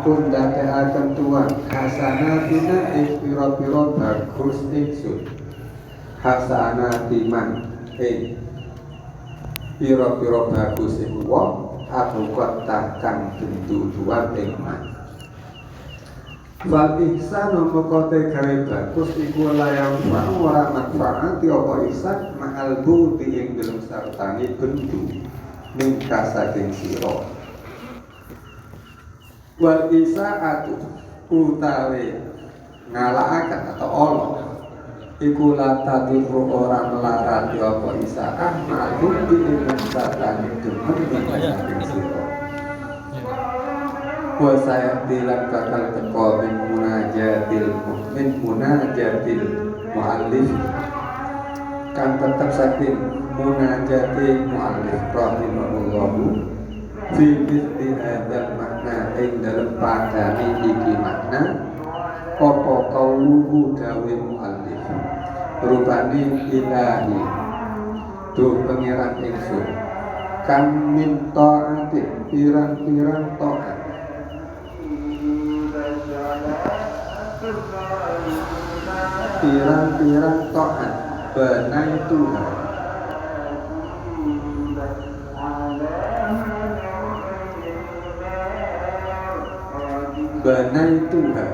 pun dadekaken Tuhan hasanatina ing pira-pira bagus ingsun hasanatiman ing pira-pira bagus ing wong abukot takkan bentuduan ing man wal ihsan mongko te gawe bagus iku layang ora manfaat apa ihsan ma'al buti ing dalem sartane bendu ning saking sira wal isaatu utawi ngalakaken atau Allah iku latadurru ora melarat apa isaah ma'al buti ing sartane demen ning saking sira wa saya bilang bakal teko min munajatil muallif kan tetap saking munajati muallif rahimahullahu fi mithli hadzal makna ing dalem padane iki makna apa kauluhu dawe muallif rupane ilahi duh pangeran ingsun kan min taati pirang-pirang taat pirang-pirang taat benai Tuhan benai Tuhan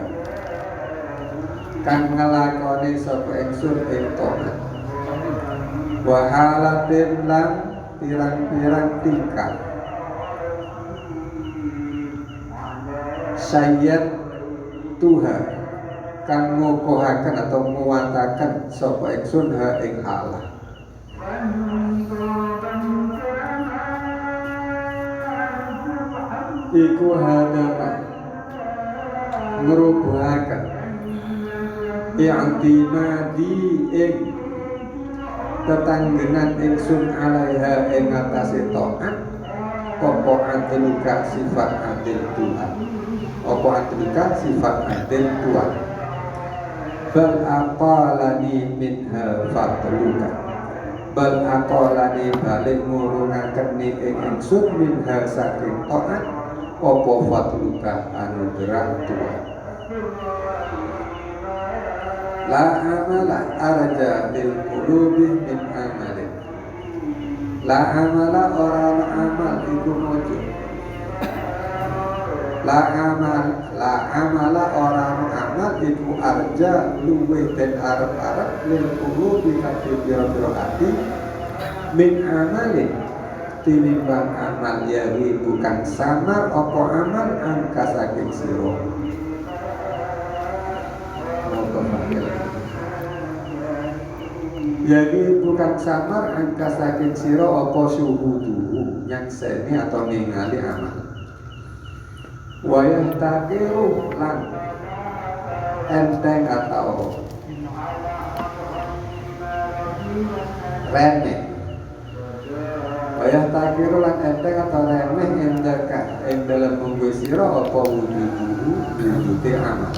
kang ngelakoni sapa ingsun ing taat wa halatin lan pirang-pirang tingkah sayyid Tuhan kang ngokohaken atau nguwataken sapa ingsun ha ing halah iku hadama ngrubuhaken i'timadi ing tetanggenan ingsun alaiha ing atase taat apa adluka sifat adil Tuhan apa adluka sifat adil Tuhan bal aqalani minha fadluka bal aqalani balik ngurungaken ing ingsun minha saking taat apa fadluka anugerah Tuhan la amala arja lil qulubi min amalin la amala orang amal iku mujud la amala orang amal iku arja luwih den arep-arep lil qulubi kadhe pira-pira ati min amalin tinimbang amal yawi bukan samar apa amal angka saking sira jadi bukan samar angka saking sira apa syuhuduhu nyakseni atau ningali amal wayah takiru lan enteng atau remeh wayah takiru lan enteng atau remeh yang dalam munggu sira apa wujuduhu wujude amal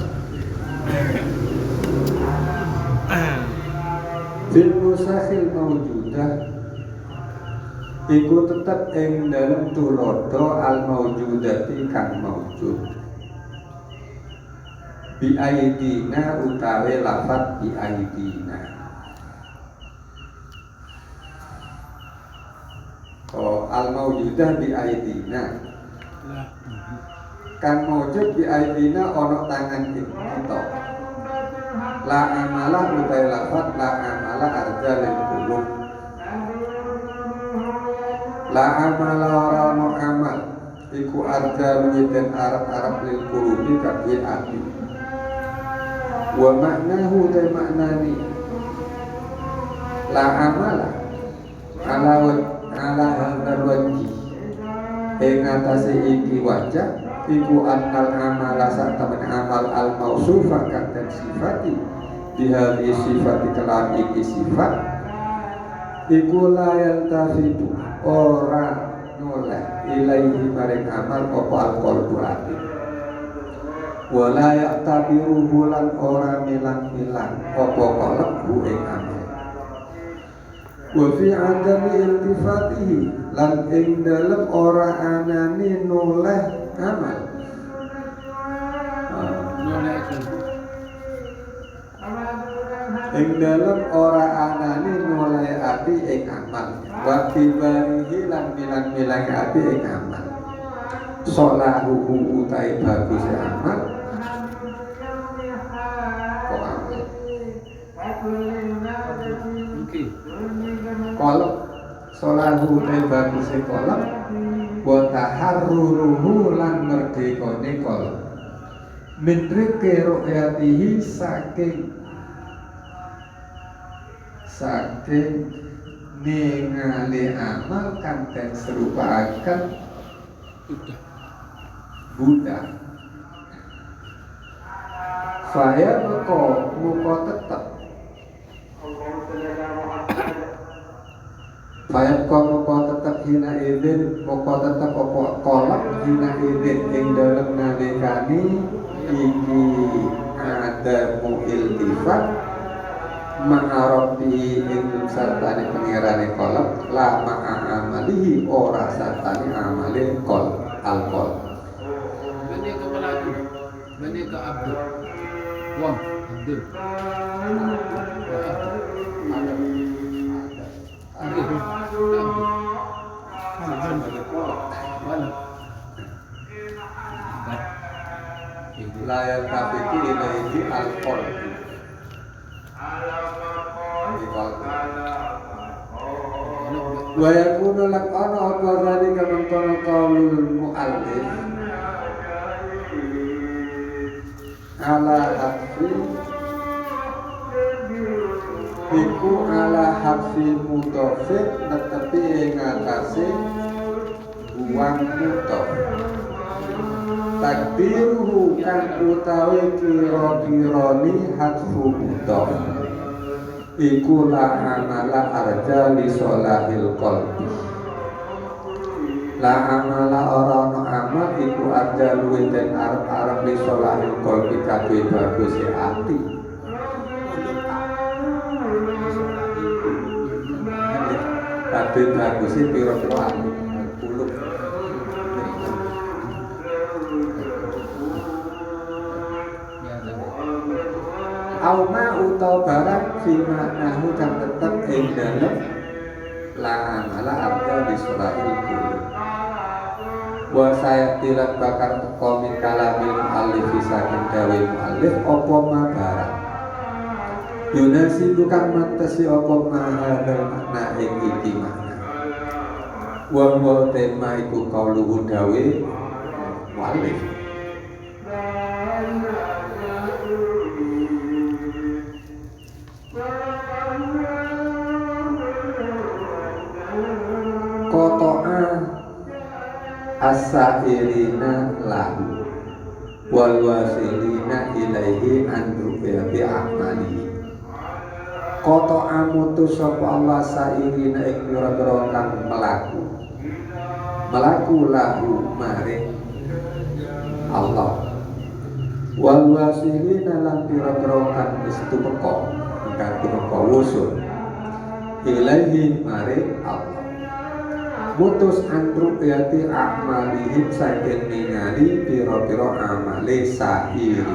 bil musakhil mawjudah iku tetep ing dalem tulodo al mawjudati kang mawjud bi aidina utawi lafat bi aidina al mawjudah bi aidina kang mawjud bi aidina ana tangan kita la amala utai lafat la amala arja lil qulub la amala orano amal iku arja menyiden arab-arab lil qulubi kadhe ati wa maknahu utai maknani la amala ala hadzal wajhi ing atase iki wajah iku annal amala satamene amal al mausufa kan sifati dihali sifati kelam iki sifat iku layal tafidu ora noleh ilaihi maring amal apa al qalbu ati wala ya'tabiru bulan ora milang-milang apa qalbu ing amal wa fi adami iltifatihi lan ing dalem ora anane noleh amal ing dalem ora anane mulai ati ing amal wa kibarihi lan milang-milang ati ing amal solahu utai bagus amal kok amal kolom solahu utai bagus kolom wa taharruruhu lan merdekone kolom min rike ru'yatihi saking ningali amal kang den serupaaken Buddha. Saya muka tetap. Saya muka tetap hina idin, muka tetap apa kolak hina idin ing dalem nalikani iki ada mu'iltifat ma'arabi ing sartani pengirane kolak la ma'amalihi ora sartani amale kol alkol Bani ke Melaju, bani ke Abdul Wang, Abdul Layar kafiki ilaihi alkol wa yakunu lak ana apa zalika mengkono qaulul muallif ala hafi iku ala hafi mudhafin netepi ing atase buang mudhaf takdiruhu kan utawi kira-kirani hatfu mudhaf iku la amala arja li solahil qalbi la amala orang amal iku arja luwih den arep-arep li solahil qalbi kabeh bagus ati kabeh bagus pira-pira ati kulub Auma utawa barang fima nahu kang tetep ing dalem la amala arja di surahil kulub wa saya tilat bakar teko min kalamil mu'allif saking dawe mu'allif apa ma barang yunasi bukan matasi apa ma hadal makna ing iki makna wa tema iku kauluhu dawe mu'allif koto'a as-sa'irina lahu wal wasilina ilaihi andru bi amali koto'a mutus sapa Allah sa'irina ing pira-pira kang melaku lahu maring Allah wal wasilina lan pira-pira kang wis tumeka kang tumeka wusul ilaihi maring Allah mutus andru yati amalihim saking ningali pira-pira amale sa'iri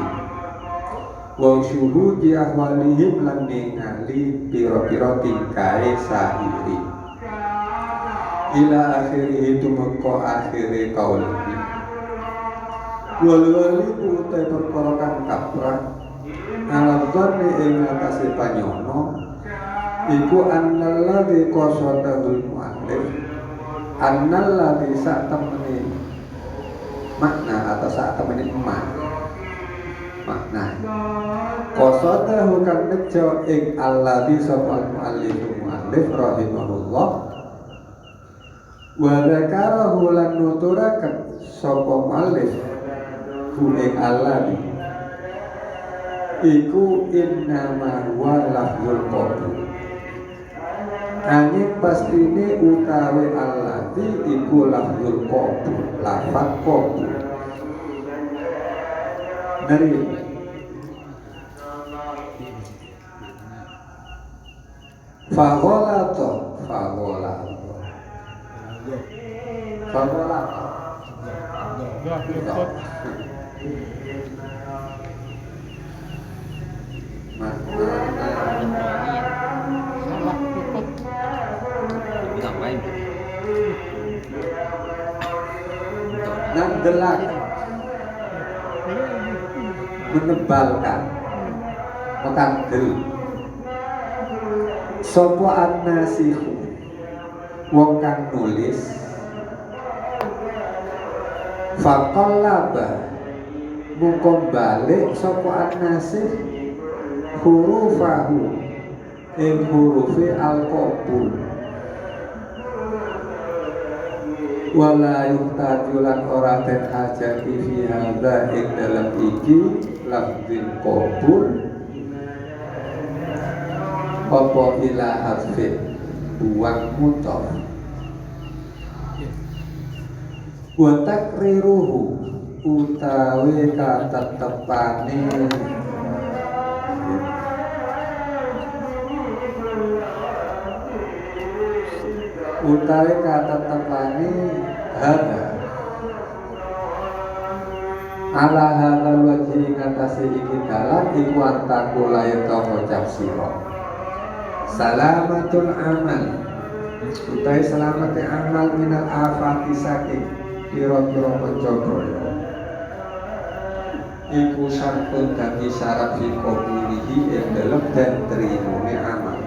wa syuhudi ahwalihim lan ningali pira-pira tingkahe sa'iri ila akhirih tumeka akhire kauli wal-wali utai perkara kang kaprah alam dhanni ing atase panyono iku annalladzi qasadahul mu'allif annalladzi sak temene makna atau sak temene makna qasadahu kan nejo ing alladzi sapa mu'allif rahimahullah wa zakarahu lan nuturaken sapa mu'allif hu ing alladzi iku innama huwa lafzul qaul angin pastine utawi allati iku lafzul qabul lafaz qabul dari fagolato makna mendelak, menebalkan, mekandel. Sopo an-nasihu wong kang nulis faqallaba mungko balik sopo an-nasih hurufahu ing hurufi al-qabul wala yuhtajulan ora den hajati fi hadza ing dalam iki lafzil qabul apa ila harfin buang mutaf wa takriruhu utawi katetepane hada ala hadal wajhi ngatasi iki dalan iku antaku layak ngucap sira salamatul amal utai selamate amal minal afati saking pira-pira pencobaya iku syartun dadi syarat fi qabulihi ing dalem dan trimone amal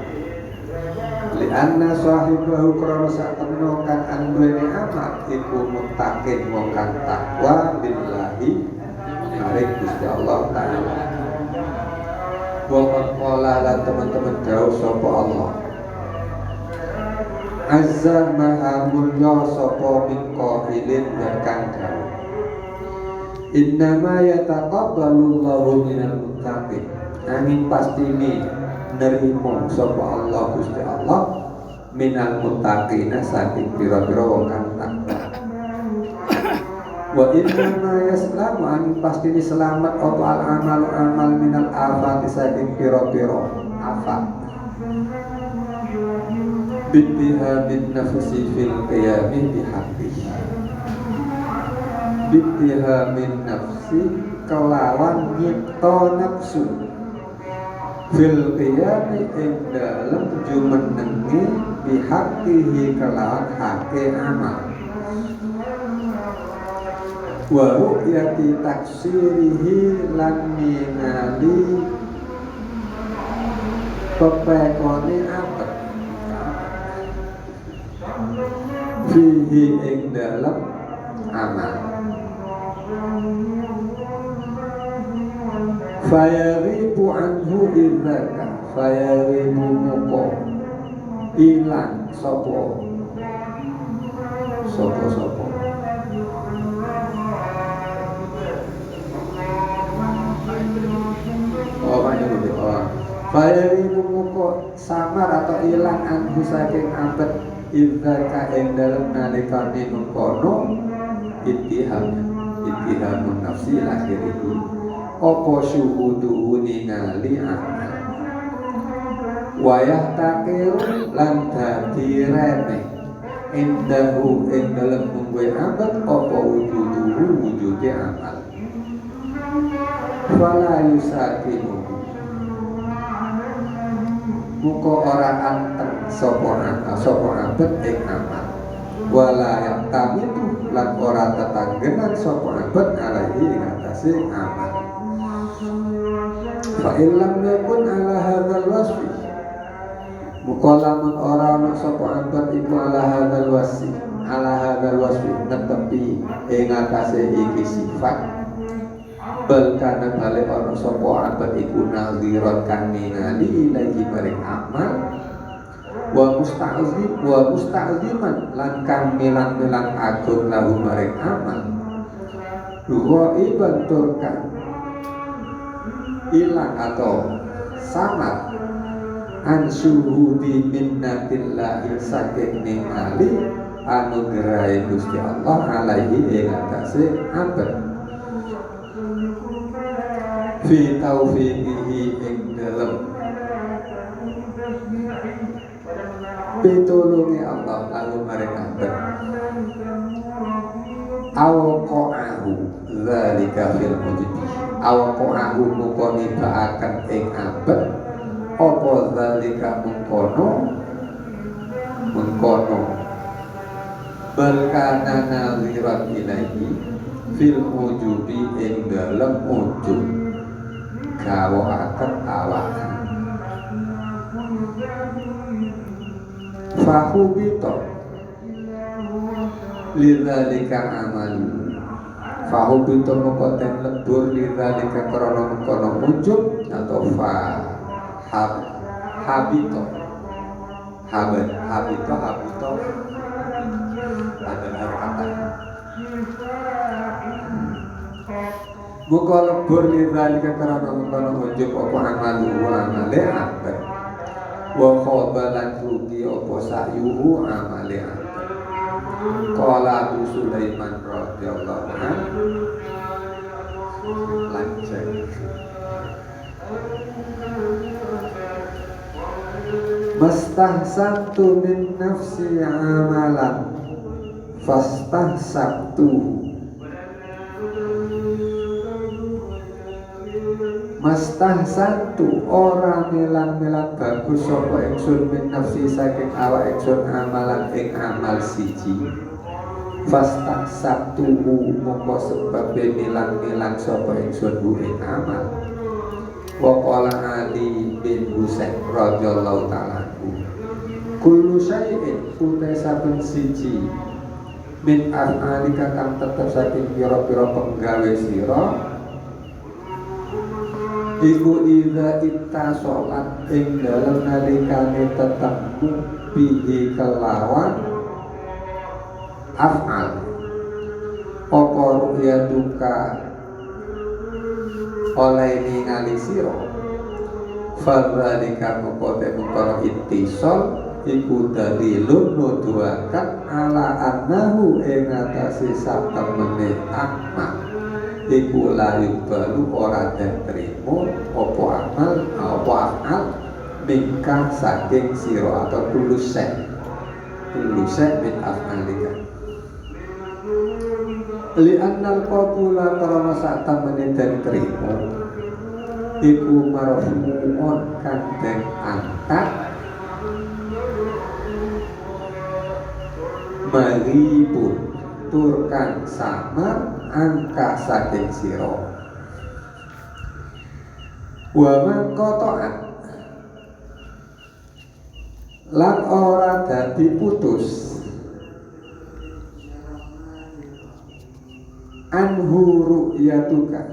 li anna sahibahu krana sak temno kang anduweni amal iku muttaqin wong kang takwa billahi maring Gusti Allah taala. Wa qala lan teman-teman dawuh sapa Allah azza maha mulya sapa min qailin dan kang dawuh innama yataqabbalu Allahu minal muttaqin angin pastine nerimo sapa Allah Gusti Allah minal muttaqina saking pira-pira wong kang takwa wa innama yaslamu angin pastine selamat apa al amal minal afati saking pira-pira afat bittiha min nafsi fil qiyami bihaqqi bittiha min nafsi kelawan nyipta nafsu fil qiyami ing dalem jumenengi bihaqqihi kelawan hake amal wa ru'yati taksirihi lan ningali pepekone apet fihi ing dalem amal fayaribu anhu idzaka fayaribu muko ilang sopo fayaribu muko samar atau ilang anhu saking abet idzaka ing dalem nalikane mengkono ittihamun nafsi akhirihi apa syuhudu ningali amal wayah takir lan dadi remeh indahu ing dalem mungguhe abad apa wujude amal fala yusakinu muka ora anteng sapa abad ing amal wala yaqtamitu lan ora tetanggenan sapa abad alaihi ing atase amal fa illam yakun ala hadzal wasfi muka lamun ora ana sapa abad iku ala hadzal wasfi netepi ing atase iki sifat bal kana balik ana sapa abad iku naziran kang ningali ilahi maring amal wa musta'ziman lan kang milang-milang agung lahu maring amal wa iban turkan ilang atau samar ansyuhudi minnatillahi saking ningali anugerai Gusti Allah alaihi ing atase abad fi taufiqihi ing dalem pitulungi Allah lalu maring abad awqa'ahu dzalika fil mujdi awqa'ahu muko nibaaken ing abad apa dzalika mengkono bal kana naziran ilaihi fil ujubi ing dalem ujub gawaken awak fahubito lidzalika amalu fahubito mengkoten lebur lidzalika krana mengkono ujub atau habito habito ada kata muka lebur lidzalika krana mengkono ujub apa amalu amale abad wa khobalan rugi apa sa'yuhu amale abad. Qala Abu Sulaiman radhiyallahu anhu lanjut mastahsantu min nafsi amalan fastahsabtu mastahsantu ora melang-melang bagus sapa ingsun min nafsi saking awak ingsun amalan ing amal siji fastahsabtu mongko sebab melang-melang sapa ingsun ing amal wa qala Ali bin Husain radhiyallahu ta'ala kullu syai'in uta saben siji min af'alika kang tetep saking pira-pira penggawe sira iku idza itta sholat ing dalem nalikane tetepmu bihi kelawan af'al apa ru'yatuka oleh ningali sira fadzalika mukote mukono ittisal iku dalilun nuduhaken ala annahu ing atase satemene akmal iku layu balu ora den trimo apa amal apa afal mingkah saking sira atau tulusek min afalika li annal qabula karana satemene den trimo iku marfu'un kang den angkat maribun turkan sama angka saking sira wa man qata'at lan ora dadi putus anhu ru'yatuka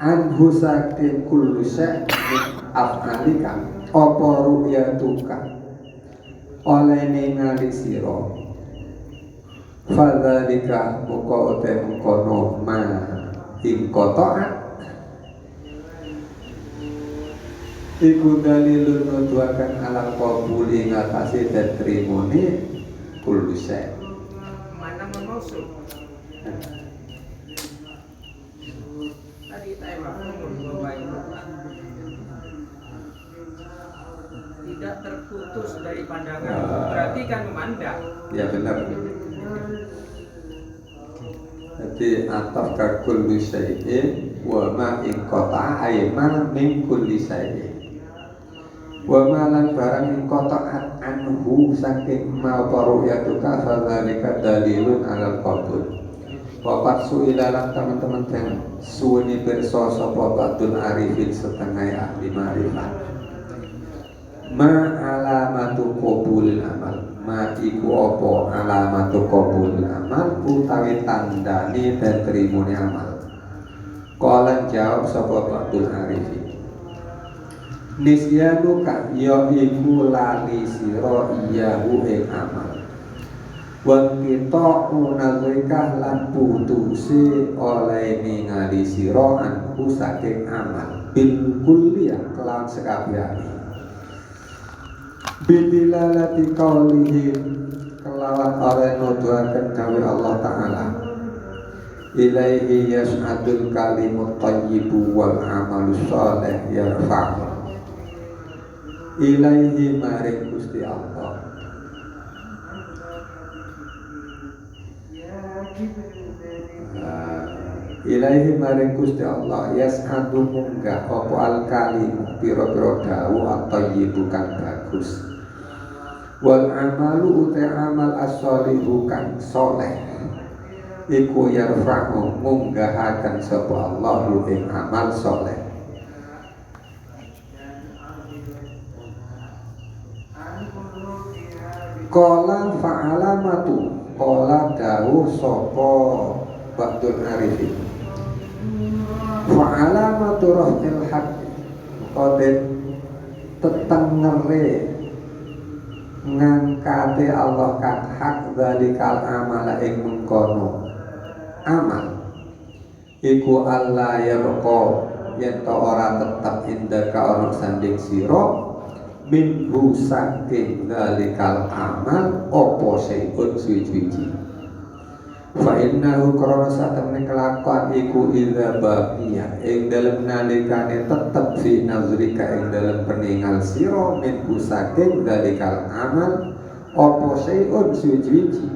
anhu saking kullu syai'in af'alika apa ru'yatuka oleh ningali sira fadzalika muka uta mengkono ma ing qata'at iku dalilun nuduhaken ala qabul ing atase den trimone kullu syai mana maksud tadi tema tidak terputus dari pandangan berarti kan memandang ya benar. Jadi ataf ka kulli syai'in wa ma in qata'a ay ma min kulli syai'in wa ma lan barang in qata'at anhu saking ma ru'yatuka fadzalika dalilun alal qabul wa qad su'ilalan teman-teman yang suwuni pirsa sapa batul arifin setengah ahli ma'rifat ma alamatu qabulil amal ma iku apa alamatu qabulil amal utawi tandane den trimone amal kala jawab sapa batul arifin nisyanu ka ya iku lali sira iyahu ing amal wa kita unazika lan putusi oleh ningali sira anku saking amal bil kulliyah kelawan sekabehane bidilalati qaulihi kelawan ora nuduhaken dawuh Allah taala ilaihi yas'adul kalimut thayyibu wal amalus shalih yarfa'u ilaihi maring Gusti Allah ilaihi maring Gusti Allah yas'adu munggah apa al kalimu pira-pira dawuh at-thayyibu kang bagus wal amalu uta amal as-sholihu kang saleh iku yarfa'u munggahaken sapa Allahu ing amal saleh. Qala fa'alamatu qala dawuh sapa ba'dul arifin fa'alamatu raf'il haqq qadet tetengere ngangkate Allah kang hak zalikal amala ing mengkono amal iku Allah yabqa yen to ora tetep indaka ana sanding sira minhu saking zalikal amal opo syai'un suci-suci fa innahu krana satemene kelakuan iku idza baqiya ing dalem nalikane tetep fi nazrika ing dalem peningal sira minhu saking zalikal amal opo syai'un suci-suci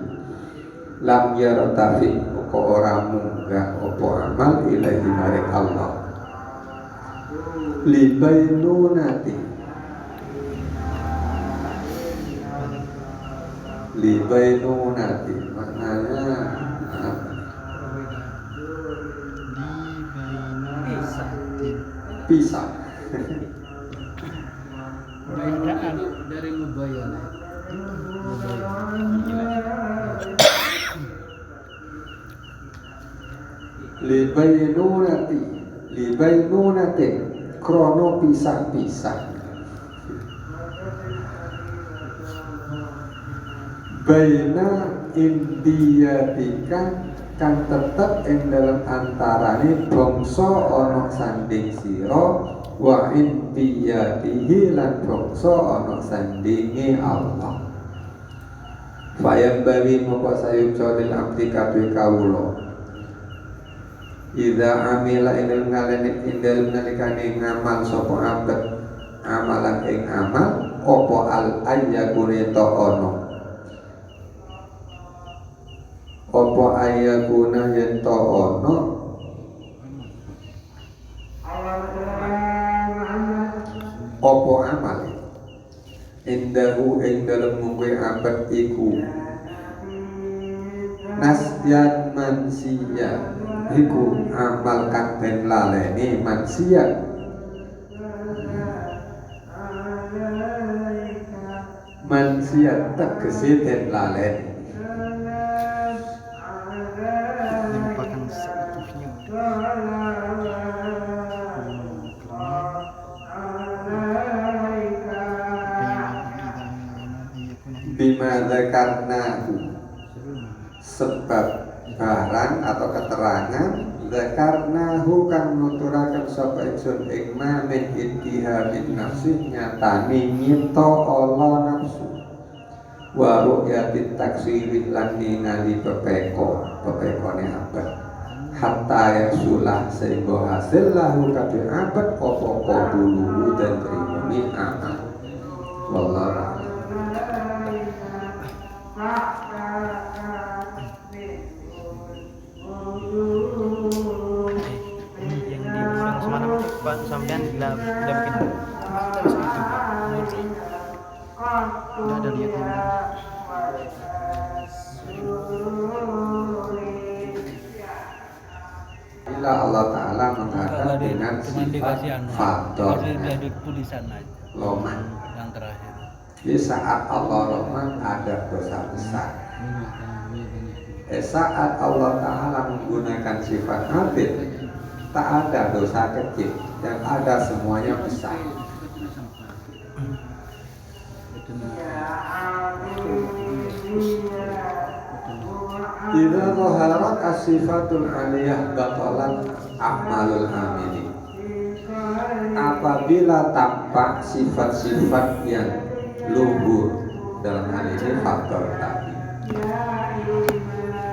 lam yartafi kok ora munggah opo amal ilahi maring Allah libainunati libainunati maknanya pisah Bayan itu dari mubayana. libainunati krono pisah-pisah baina indiyatika kang tetep ing dalam antarane bangsa ana sanding sira wa indiyatihi lan bangsa ana sandinge Allah. Fayam bagi moko sayup sodil abdi kabeh kawula idza amila indal ngalene indal nalikane ngamal sapa abad amalan ing amal apa al ayyakune ta ana apa ayyakuna yen ta ana apa amal indahu ing dalem mungke abad iku nasyan mansiya iku amal kang den laleni mansiya mansiya tegese den laleni merupakan seutuhnya bima dzakarnahu sebab barang atau keterangan dzakarnahu kang nuturaken sapa ingsun ing mamin ittihamin nafsi nyatane nyipta Allah nafsu wa ru'yatit taksiri lan ningali pepekone abad hatta yasulah sehingga hasil lahu kabeh abad apa qabulu dan trimuni amal wallahu yang di Gunung Semalam Pak sampean udah bikin terus itu Pak udah ada lihat yang bila Allah Ta'ala mengatakan dengan sifat fadol tulisan aja loman yang terakhir di saat Allah loman ada dosa besar saat Allah Ta'ala menggunakan sifat adil tak ada dosa kecil yang ada semuanya besar idza zaharat as-sifatul aliyah batalan a'malul amili apabila tampak sifat-sifat yang luhur dalam hal ini faktor tadi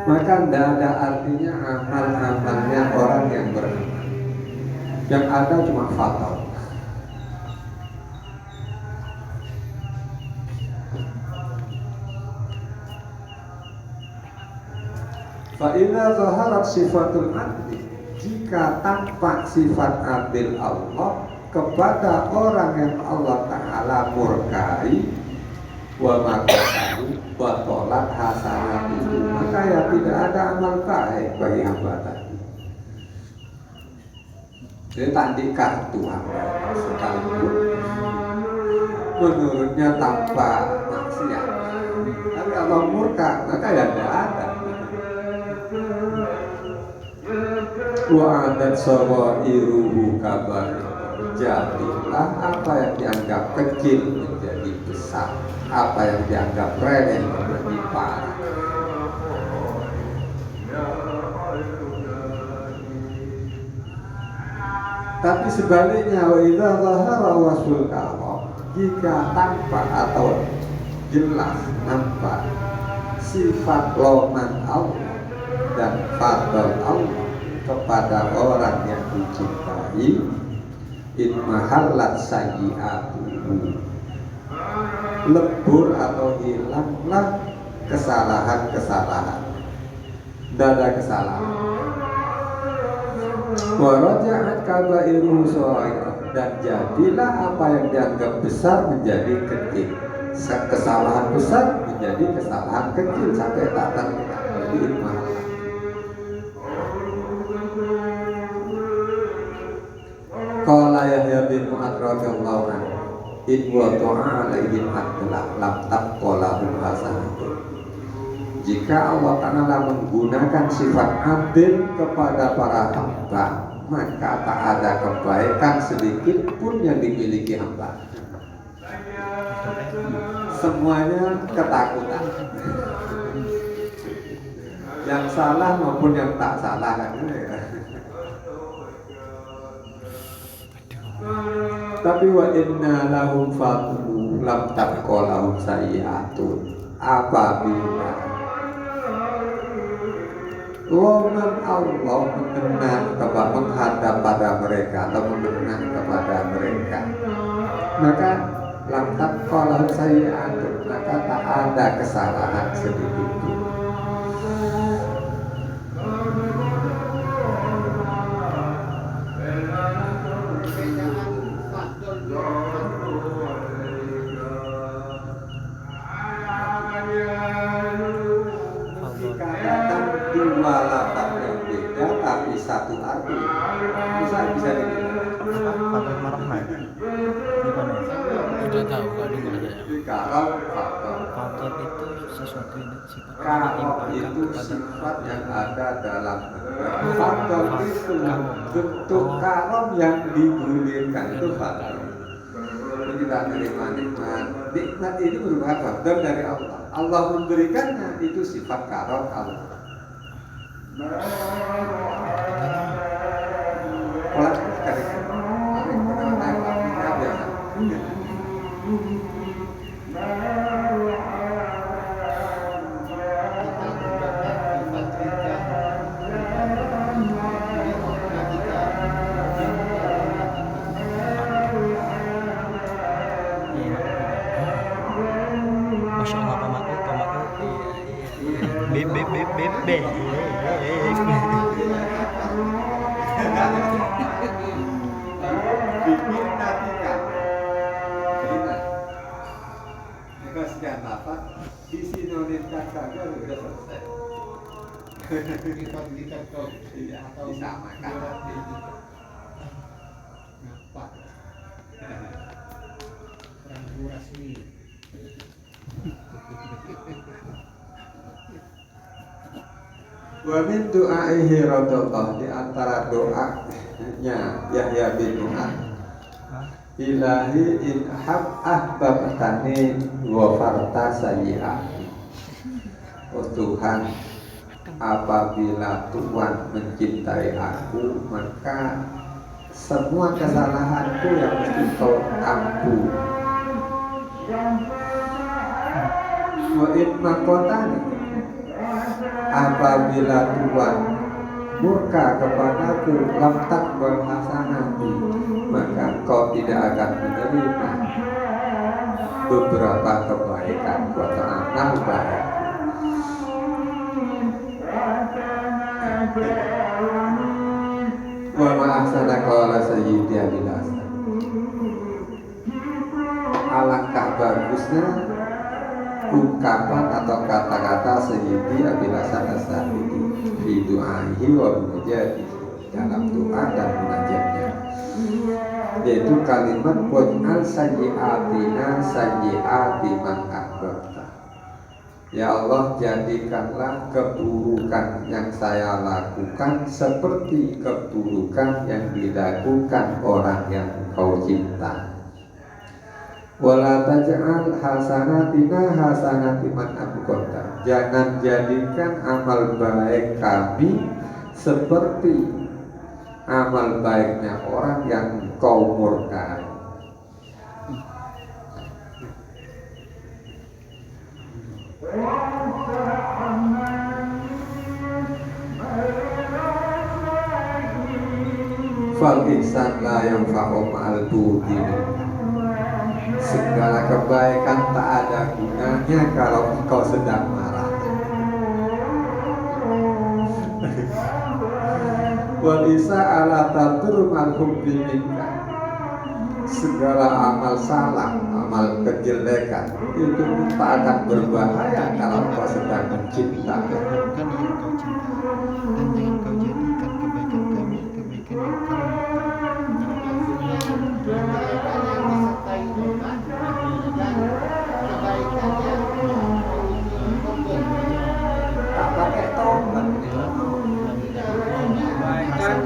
maka tidak ada artinya amal-amalnya orang yang beramal yang ada cuma fatal. Fa'inna zaharat sifatul adli jika tampak sifat adil Allah kepada orang yang Allah Ta'ala murkai wa maqatahu wa tolak hasanatuhu, maka ya tidak ada amal baik bagi hamba tadi. Jadi tanding kartu hamba sekalipun menurutnya tanpa maksiat, tapi kalau murka maka ya tidak ada. Wa adat sawairuhu kabair, jadilah apa yang dianggap kecil menjadi besar, apa yang dianggap remeh menjadi parah. Tapi sebaliknya, wa idza zahara wasul karam, jika tampak atau jelas nampak sifat loman Allah dan fadl Allah kepada orang yang dicintai, in mahallat sayyi'atuhu, lebur atau hilanglah kesalahan-kesalahan, tidak ada kesalahan. Wa raja'at kabairuhu shaghirah, dan jadilah apa yang dianggap besar menjadi kecil, kesalahan besar menjadi kesalahan kecil sampai tak terlihat. Jadi ilmu. Qala Yahya bin Mu'adz radhiyallahu anhu, in wa ta'a alaihim adalah lam taqalahu hasanatun. Jika Allah Ta'ala menggunakan sifat adil kepada para hamba, maka tak ada kebaikan sedikit pun yang dimiliki hamba. Semuanya ketakutan. Yang salah maupun yang tak salah kan ya. Tapi wa inna lahum fadlu lam taqalahum sayyi'atun, apabila loman Allah mengenang kepada menghadap pada mereka atau mengenang kepada mereka, maka lam taqalahum sayyi'atun, maka tak ada kesalahan sedikit pun. Dua lafaz yang beda tapi satu arti, bisa dibedakan. Fadl marahmat gimana ya? Tidak tahu, kalau dengar saya. Karam faktor. Fadl itu sesuatu yang sifat Karam ditimpakan itu kepada sifat yang ada dalam faktor itu bentuk karam yang digulirkan, itu faktor. Kita menerima nikmat, nikmat itu merupakan faktor dari Allah. Allah memberikannya, itu sifat karam Allah. Pelaku sekali Masya Allah, pamaku bebe. bikin natikan kita jika sekian nafas disinonimkan saja sudah selesai. Kita tahu Tidak disamakan. apa? Transkurasi. Wa min du'aihi radallahu, di antara doanya Yahya bin Mu'adz, ilahi in ahbabtani ghafarta sayyi'ati. Oh Tuhan, apabila Tuhan mencintai aku, maka semua kesalahanku yang mesti kau ampuni. Wa in maqatani, apabila Tuhan murka kepadaku, lam taqbal hasanati, maka kau tidak akan menerima beberapa kebaikan atau amal baik. Wa ma'ahsana qala sayyidi Abil Hasan, alangkah bagusnya ungkapan atau kata-kata Sayyidi Abil Hasan As-Sa'idi fi du'aihi wa munajati, dalam doa dan munajatnya, yaitu kalimat waj'al sayyi'atina sayyi'ati man ahbabta. Ya Allah, jadikanlah keburukan yang saya lakukan seperti keburukan yang dilakukan orang yang Engkau cinta. Wala taj'al hasanatina hasanati man abghadta. Jangan jadikan amal baik kami seperti amal baiknya orang yang Engkau murkai. Fal ihsan la yanfa'u ma'al budi. Segala kebaikan tak ada gunanya kalau engkau sedang marah. Wal isa ala tatur mal hubbi minka. Segala amal salah, amal kejelekan itu tak akan berbahaya kalau engkau sedang mencinta. Harapkan yang kau cinta, dan jangan kau jadikan kebaikan kami kebaikan yang kau Tak pakai tobat. Kebaikan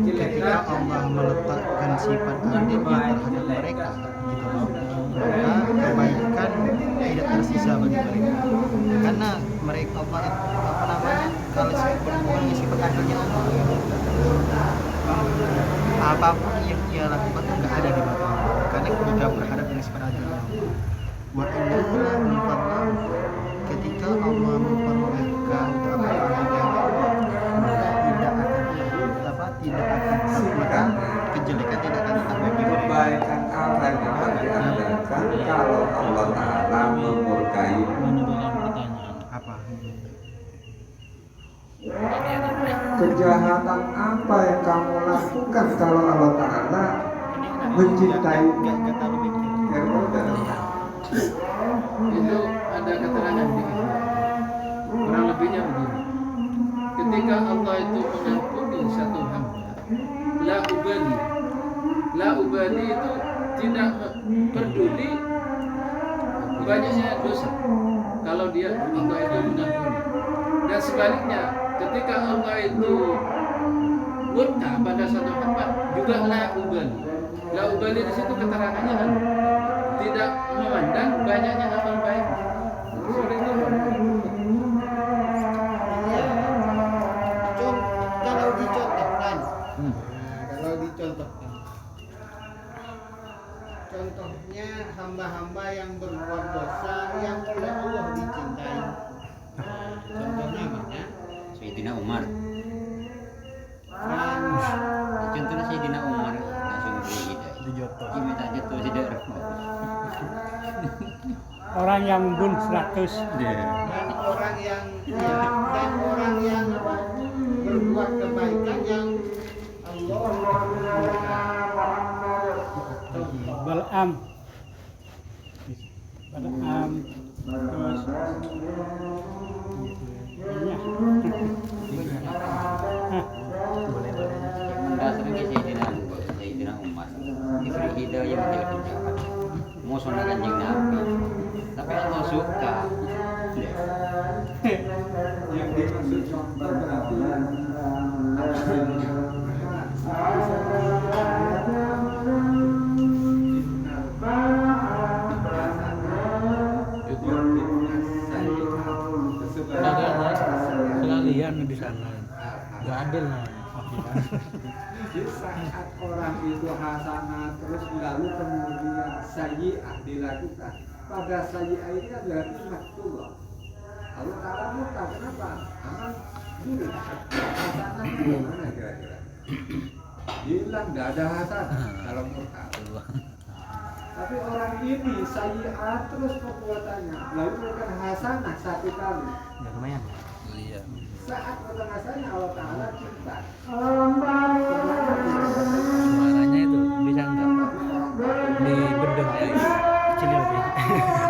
ketika Allah meletakkan sifat adilnya terhadap mereka, maka kebaikan tidak tersisa bagi mereka, karena mereka kalau mengurangi sifat adilnya Allah, apapun yang dia lakukan nggak ada di belakang, karena kita berhadap dengan sifat adilnya. Wa innahu mufarrah, ketika Allah memperbolehkan tidak akan kejelekan tidak akan datang bagi mereka. Kebaikan apa yang akan diadakan kalau Allah Ta'ala memurkai? Apa? Kejahatan apa yang kamu lakukan kalau Allah Ta'ala mencintai? Gak terlalu mikir. Itu ada keterangan di Islam. Kurang lebihnya begini. Ketika Allah itu mengampuni satu hamba, la ubali itu tidak peduli banyaknya dosa. Kalau dia Allah itu mengampuni. Dan sebaliknya, ketika Allah itu murka pada satu hamba, juga la ubali. La ubali di situ keterangannya kan tidak memandang banyaknya amal baik. Seperti itu. Kalau dicontohkan, kalau dicontohkan, contohnya hamba-hamba yang berbuat dosa yang oleh Allah dicintai. Contohnya mana? Sayyidina Umar. Dan Contohnya Sayyidina Umar langsung beri hidayah. Dijotos. Ini tak jatuh tidak rahmat. Orang yang bun 100 dan orang yang dan orang yang apa, berbuat kebaikan yang Allah murka. Bal'am terus Dasarnya Sayyidina Umar diberi hidayah menjadi penjahat. Mau sunnah kanjeng Nabi, tapi Allah suka. Yang dimaksud contoh berarti sekalian di sana nggak adil Di saat orang itu hasanah terus lalu kemudian sayyi'ah dilakukan, pada sayyi'ah ini kan berarti maktullah. Allah Ta'ala murka, kenapa? Amal buruk. Hasanah gimana kira-kira? Hilang, tidak ada hasanah kalau murka. Tapi orang ini sayyi'ah terus perbuatannya, lalu melakukan hasanah satu kali. Ya lumayan. Saat melakukan hasanah Allah Ta'ala cinta. suaranya itu bisa nggak di bendung ya Kecil lebih.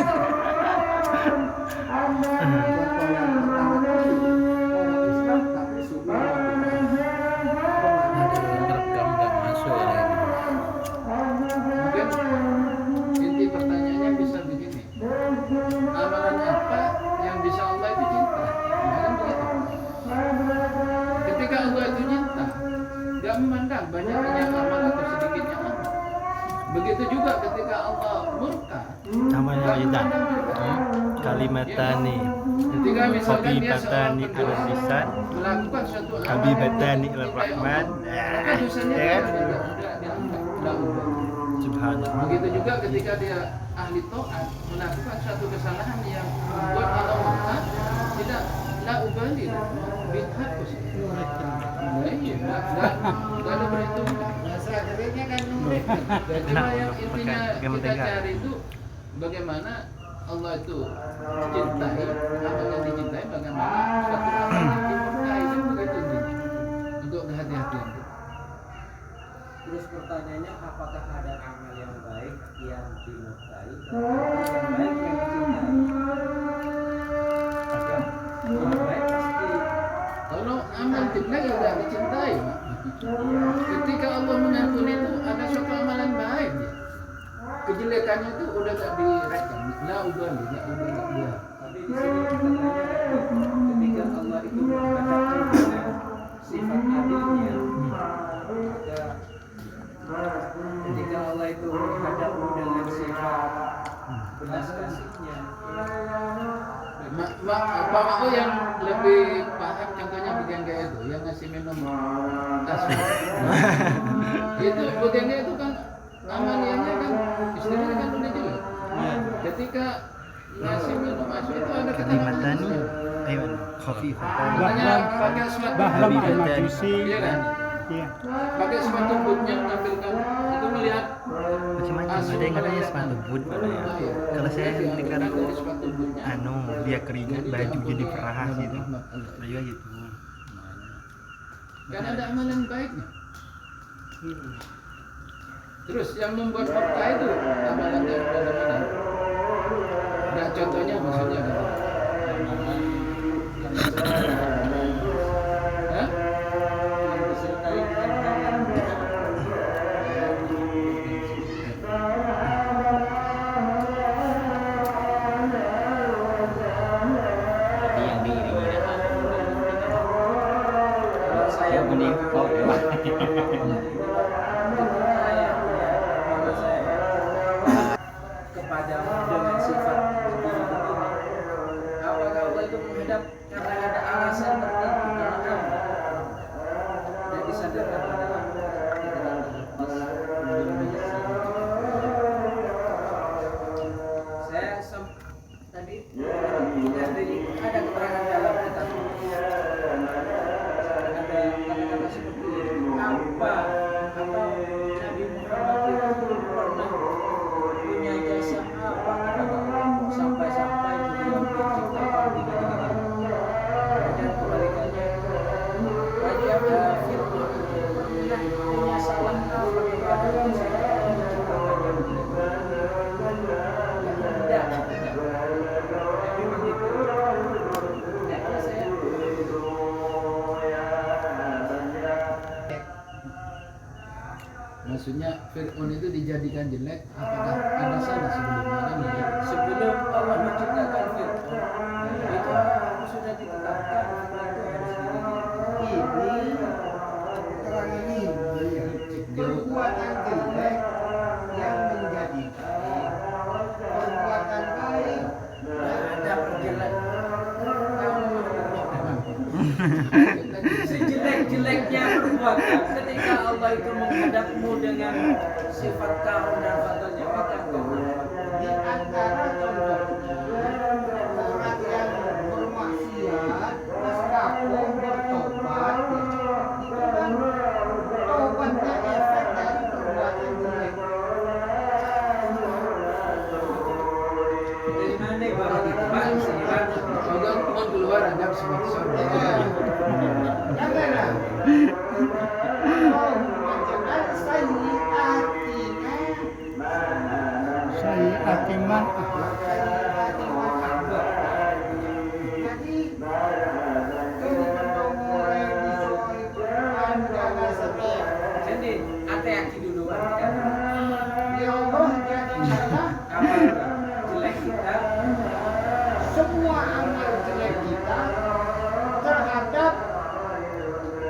memandang banyaknya amal atau sedikitnya amal. Begitu juga ketika Allah murka, namanya nggak Idan memandang juga. kalimatani Ketika misalkan dia seorang khafifatani pendosa ala lisan melakukan suatu amal habibatani yang ila dicintai rahman Allah, maka dosanya ya tidak dianggap, tidak ubah. subhanallah. Begitu juga ketika dia ahli taat melakukan suatu kesalahan yang membuat Allah murka, tidak ubali bid'ah. Iya, nggak ada perhitungan. Strateginya kan nurik. Cuma yang intinya pakai kita mentega. cari itu bagaimana Allah itu cintai, amal yang dicintai, bagaimana suatu amal yang dimurkai, itu begitu intinya. Untuk kehati-hatian. Terus pertanyaannya, apakah ada amal yang baik yang dimurkai dan amal yang baik yang dicintai? Yang baik pasti. Kalau amal jelek ya tidak dicintai, Pak. Ketika Allah mengampuni itu ada suatu amalan baik ya. Kejelekannya itu udah tak direkam, la ubali. Tapi di sini katanya ketika Allah itu mengatakan dengan sifat adilnya, maka ketika Allah itu menghadapmu dengan sifat belas kasihnya, Pak Mako yang lebih paham contohnya bagian kayak itu, yang ngasih minum tasbih. Itu bagian kayak itu kan amaliannya kan istilahnya kan udah jelek. Ketika ngasih minum tasbih itu ada kalimatani kata-kata. aywan khafifatani Makanya pakai sepatu bahlam boot, al-majusi iya kan? iya Pakai sepatu bootnya menampilkan itu melihat macam-macam ada yang katanya sepatu boot ada ya. Kalau saya dengar dari sepatu bootnya. dia keringat baju jadi perah gitu juga gitu. Kan ada amalan baiknya. Terus yang membuat murka itu amalan yang bagaimana? Nah contohnya maksudnya gitu. Hah? yang disertai dengan hal yang Tapi yang diiringi dengan kalau saya mending kau lewat. kepadamu dengan sifat begini. Apakah Allah itu menghadap karena ada alasan tertentu karena Allah dan disadarkan pada Allah kita akan terlepas tadi ada keterangan dalam kitab ada kata-kata seperti ini. Apa atau Nabi Muhammad itu pernah punya jasa apa kepada Allah sampai-sampai beliau diciptakan begini-begini. Dan kebalikannya Raja Fir'aun pernah punya salah apa kepada Allah sehingga Allah menciptakannya begini. Tidak. Tapi begitu. Dan kalau saya Maksudnya Fir'aun itu dijadikan jelek, apakah ada salah sebelumnya kan? Gitu? sebelum Allah menciptakan Fir'aun itu sudah ditetapkan itu harus diri. Ini keterangan ini perbuatan jelek yang menjadi baik, perbuatan baik ada perjelek. Sejelek-jeleknya perbuatan ketika Allah itu menghadapmu dengan sifat karum dan fadlnya, maka di antara contohnya orang yang bermaksiat meskipun bertobat itu kan tobatnya efek dari perbuatan jelek. Dari mana baru itu bang sini bang? Semoga mau keluar ada semacam Janganlah. Allahumma jangan sayyiatina sayyi'atiman sayyiatina hamba. Jadi kalimat orang itu adalah sebenarnya. Jadi hati-hati dulu kan. Ya Allah jadikanlah amal jelek kita, semua amal jelek kita terhadap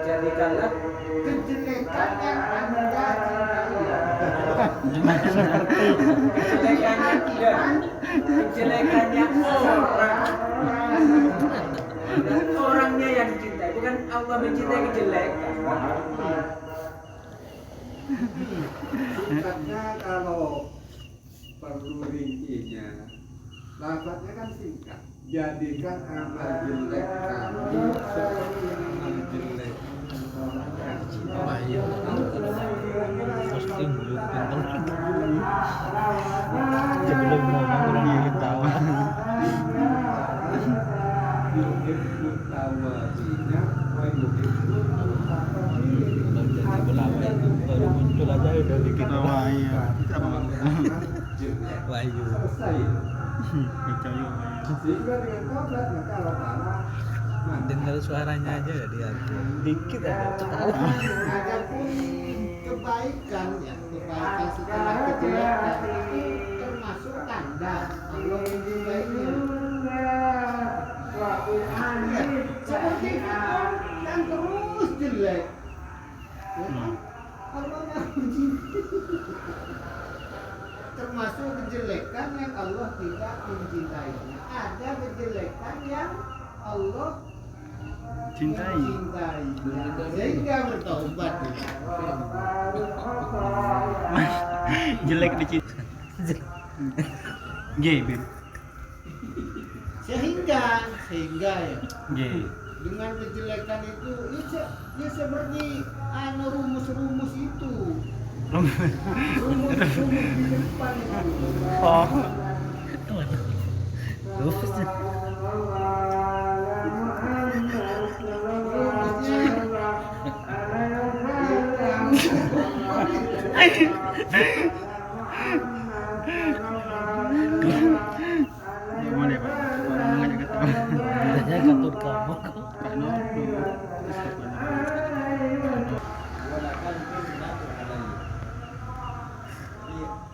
jadikanlah kejelekan Kejelekannya orang. Dan orangnya yang dicintai, bukan Allah mencintai kejelekan. Singkatnya kalau perlu rincinya, lafadznya kan singkat. Jadikan amal jelek kami seperti amal jelek orang yang Bahaya. Posting dulu tentang sebelum ngomong udah diketawa. yuhibbu tawabina wa yuhibbu Kalau jadi belawai itu baru muncul aja udah diketawa. jelek. Wahyu. Selesai. Kacau ya. Sehingga dengan taubat maka Allah Ta'ala Dengar suaranya aja udah diatur. Dikit aja ketawa. Adapun kebaikan ya, kebaikan setelah kejelekan itu termasuk tanda Allah mencintainya. Ya, seperti orang yang terus jelek, ya kan? Allah nggak mencintai. Termasuk kejelekan yang Allah tidak mencintainya. Ada kejelekan yang Allah Cintai. mencintainya, sehingga bertobat. Jelek dicinta. G, Ben. Sehingga ya G. dengan kejelekan itu ya seperti rumus-rumus itu. Rumus di depan itu. Oh. Rumusnya Ya boleh, Pak. Ngomong aja kata. Katanya katut kamu. Karena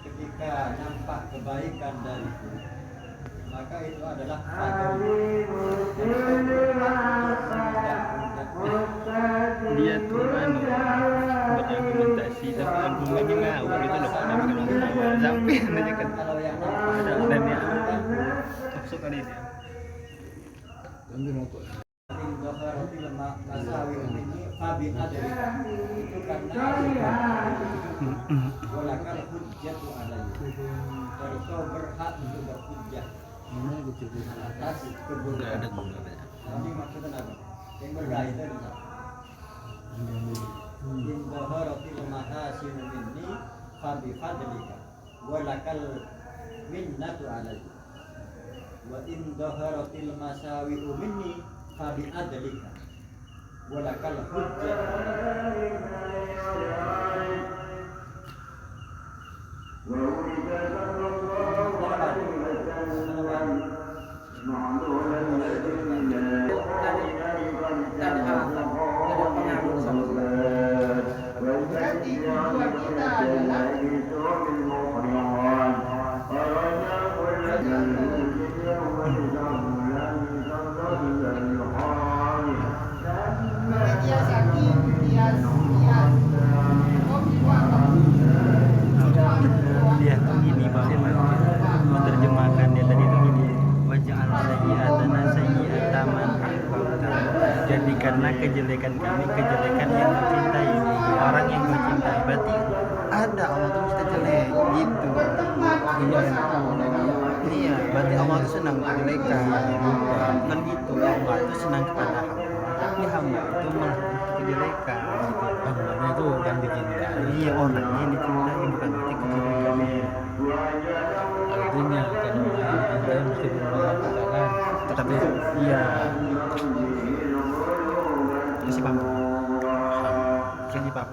ketika nampak kebaikan dariku, maka itu adalah dia tuh berargumentasi tapi argumennya ngawur gitu loh, ada bukan ngawur sampai aja kan kalau yang ada dan ya masuk kali dia masawi ini fabi adrika itu karena walakal hujjatu alaihi, dan kau berhak untuk berhujjah atas Enggak ada keburukan. gunanya. Ini maksudnya apa? Yang berkaitan dengan in dhaharatil mahasinu minni fabi fadlika walakal minnatu alaihi, wa in dhaharatil masawi'u minni fabi adlika walakal hujjah. berarti tujuan kita adalah menyiasati dia tuh gini Pak, menerjemahkan dia tadi tuh gini, waj'al sayyi'atana sayyi'atan man ahbabta, jadikanlah kejelekan kami kejelekan yang kau cintai, orang yang kau cintai. Berarti ada Allah tuh kita jelek gitu. Iya, berarti Allah tuh senang kejelekan kan gitu. Allah tuh senang kepada hamba, tapi hamba itu melakukan kejelekan gitu. Hambanya itu yang dicintai. Iya, orangnya yang dicintai bukan berarti kejelekannya. Artinya kalau orang yang dicintai mesti berbuat kesalahan. Tetapi iya masih paham. Masih paham.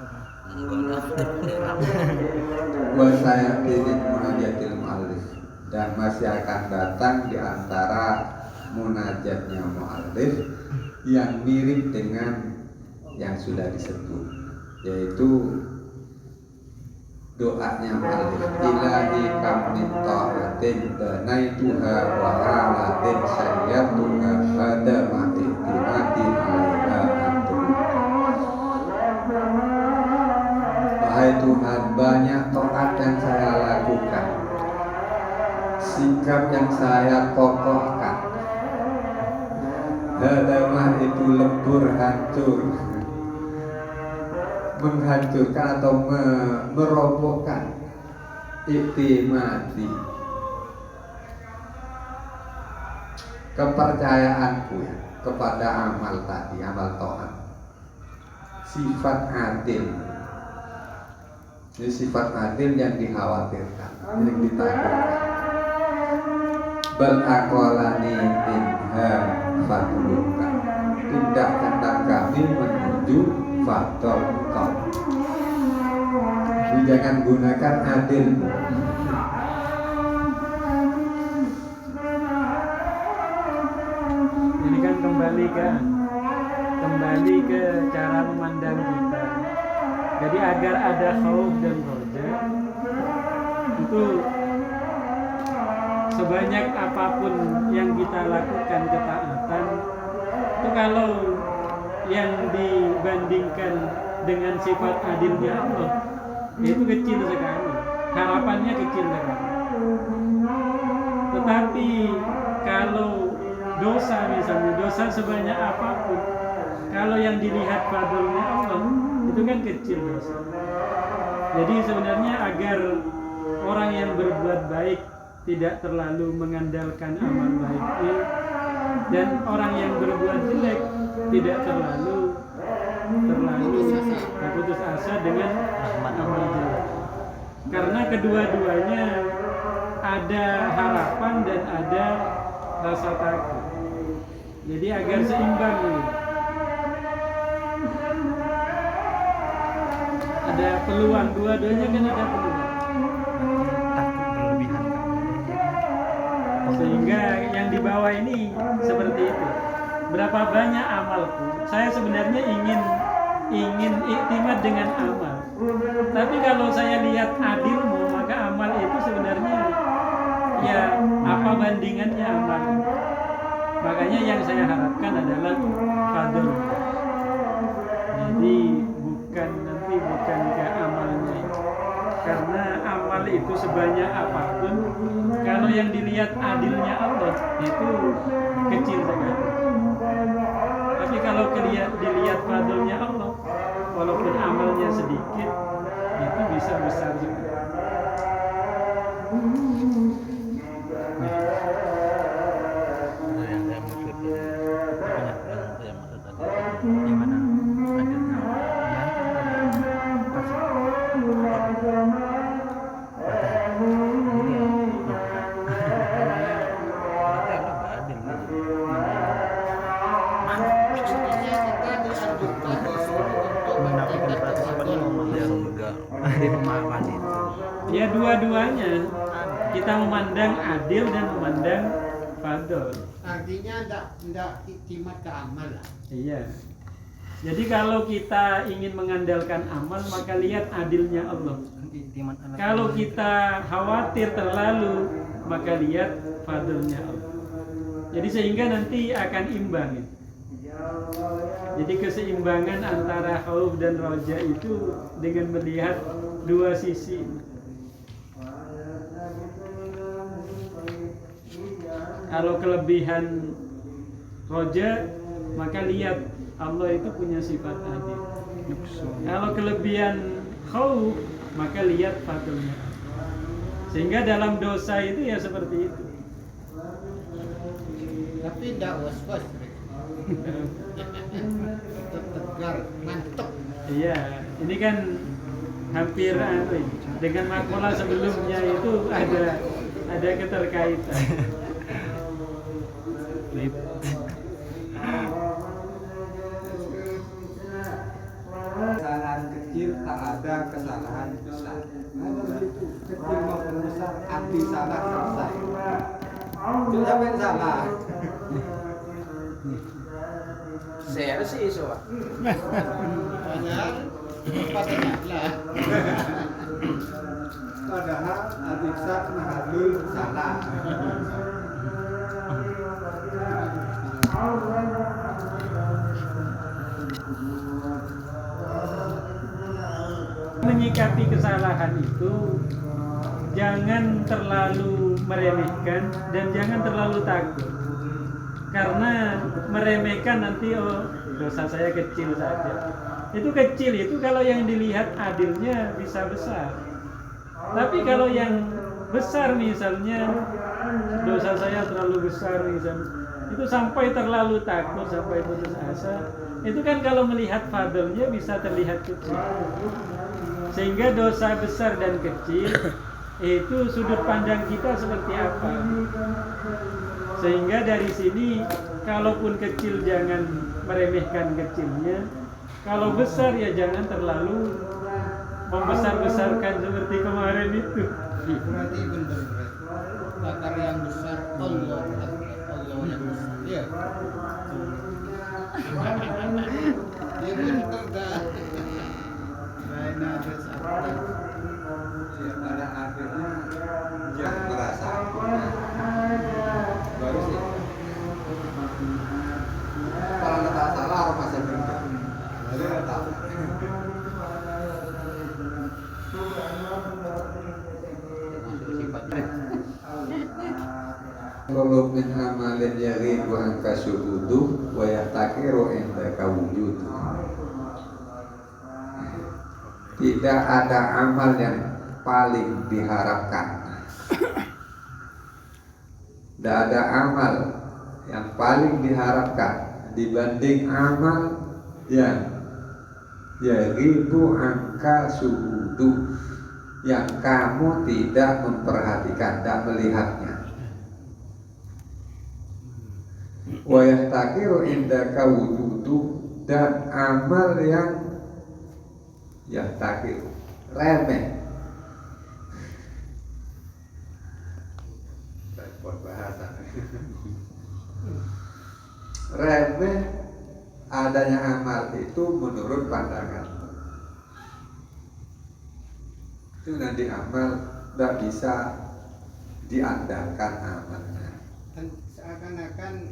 Wasayatinin munajatil mu'allif, dan masih akan datang di antara munajatnya mu'allif yang mirip dengan yang sudah disebut, yaitu doanya mu'allif, ilahi kamnin ta'atin danaituha wa halatin sayyatuha pada mati timati alaiha antum. Wahai Tuhan, banyak taat yang saya lakukan, sikap yang saya kokohkan, hadamah itu lebur hancur, menghancurkan atau merobohkan iktimadi, kepercayaanku ya, kepada amal tadi, amal taat, sifat adil. Ini sifat adil yang dikhawatirkan, yang ditakutkan. Bal aqalani minha fadluka, tindakan kami menuju fadl kau. Jadi jangan gunakan adilmu. Ini kan kembali ke cara memandang kita. Jadi agar ada khauf dan roja, itu sebanyak apapun yang kita lakukan ketaatan, itu kalau yang dibandingkan dengan sifat adilnya Allah, itu kecil sekali, harapannya kecil sekali. Tetapi kalau dosa misalnya, dosa sebanyak apapun, kalau yang dilihat fadlnya Allah, itu kan kecil dosa. Jadi sebenarnya agar orang yang berbuat baik tidak terlalu mengandalkan amal baiknya, dan orang yang berbuat jelek tidak terlalu berputus asa dengan amal jelek. Karena kedua-duanya ada harapan dan ada rasa takut. Jadi agar seimbang ini. Ada peluang, dua-duanya kan ada peluang. Takut berlebihan. Sehingga yang di bawah ini seperti itu. Berapa banyak amalku? Saya sebenarnya ingin iktimad dengan amal. Tapi kalau saya lihat adilmu, maka amal itu sebenarnya ya apa bandingannya amal. Makanya yang saya harapkan adalah fadl. Jadi bukan ke amalnya, karena amal itu sebanyak apapun, kalau yang dilihat adilnya Allah itu kecil sekali. Tapi kalau dilihat fadlnya Allah, walaupun amalnya sedikit, itu bisa besar juga. Yang saya maksud gimana adilnya pemahaman itu. Ya dua-duanya kita memandang adil dan memandang fadl. Artinya tidak iktimat ke amal lah. Iya. Jadi kalau kita ingin mengandalkan amal, maka lihat adilnya Allah. Kalau kita khawatir terlalu, maka lihat fadlnya Allah. Jadi sehingga nanti akan imbang. Jadi keseimbangan antara khauf dan roja itu dengan melihat dua sisi. Kalau kelebihan roja, maka lihat Allah itu punya sifat adil. Kalau kelebihan khauf, maka lihat fadlnya. Sehingga dalam dosa itu ya seperti itu. Tapi tidak was-was. Tegar, mantap. Iya, ini kan hampir dengan makalah sebelumnya itu ada keterkaitan. Kesalahan kecil tak ada kesalahan besar. Ada begitu, kecil maupun besar, arti salah selesai. Siapa yang salah? Saya sih iso. Padahal lah. Padahal Adiksan Mahalul salah. Menyikapi kesalahan itu jangan terlalu meremehkan dan jangan terlalu takut. Karena meremehkan nanti dosa saya kecil saja. Itu kecil itu kalau yang dilihat adilnya bisa besar. Tapi kalau yang besar misalnya dosa saya terlalu besar misalnya, itu sampai terlalu takut, sampai putus asa, itu kan kalau melihat fadlnya bisa terlihat kecil. Sehingga dosa besar dan kecil itu sudut pandang kita seperti apa. Sehingga dari sini kalaupun kecil jangan meremehkan kecilnya, kalau besar ya jangan terlalu membesar-besarkan seperti kemarin itu. Berarti benar. Bakar yang besar Allah yang besar. Iya. Ya benar dah. Lain ada satu. Pada akhirnya yang merasa baru sih. Kalau nggak salah orang masih kerja. Jadi nggak tahu. Kalau min amalin yaghibu anka syuhuduh wa yahtakiru indaka wujuduh. Tidak ada amal yang paling diharapkan. Tidak ada amal yang paling diharapkan dibanding amal yang yaghibu anka syuhuduh, yang kamu tidak memperhatikan, tidak melihatnya. Wa yahtakiru indaka wujuduh, dan amal yang yahtakir, remeh. Repot bahasa. Remeh adanya amal itu menurut pandangan. Itu nanti amal tidak bisa diandalkan amalnya. Dan seakan-akan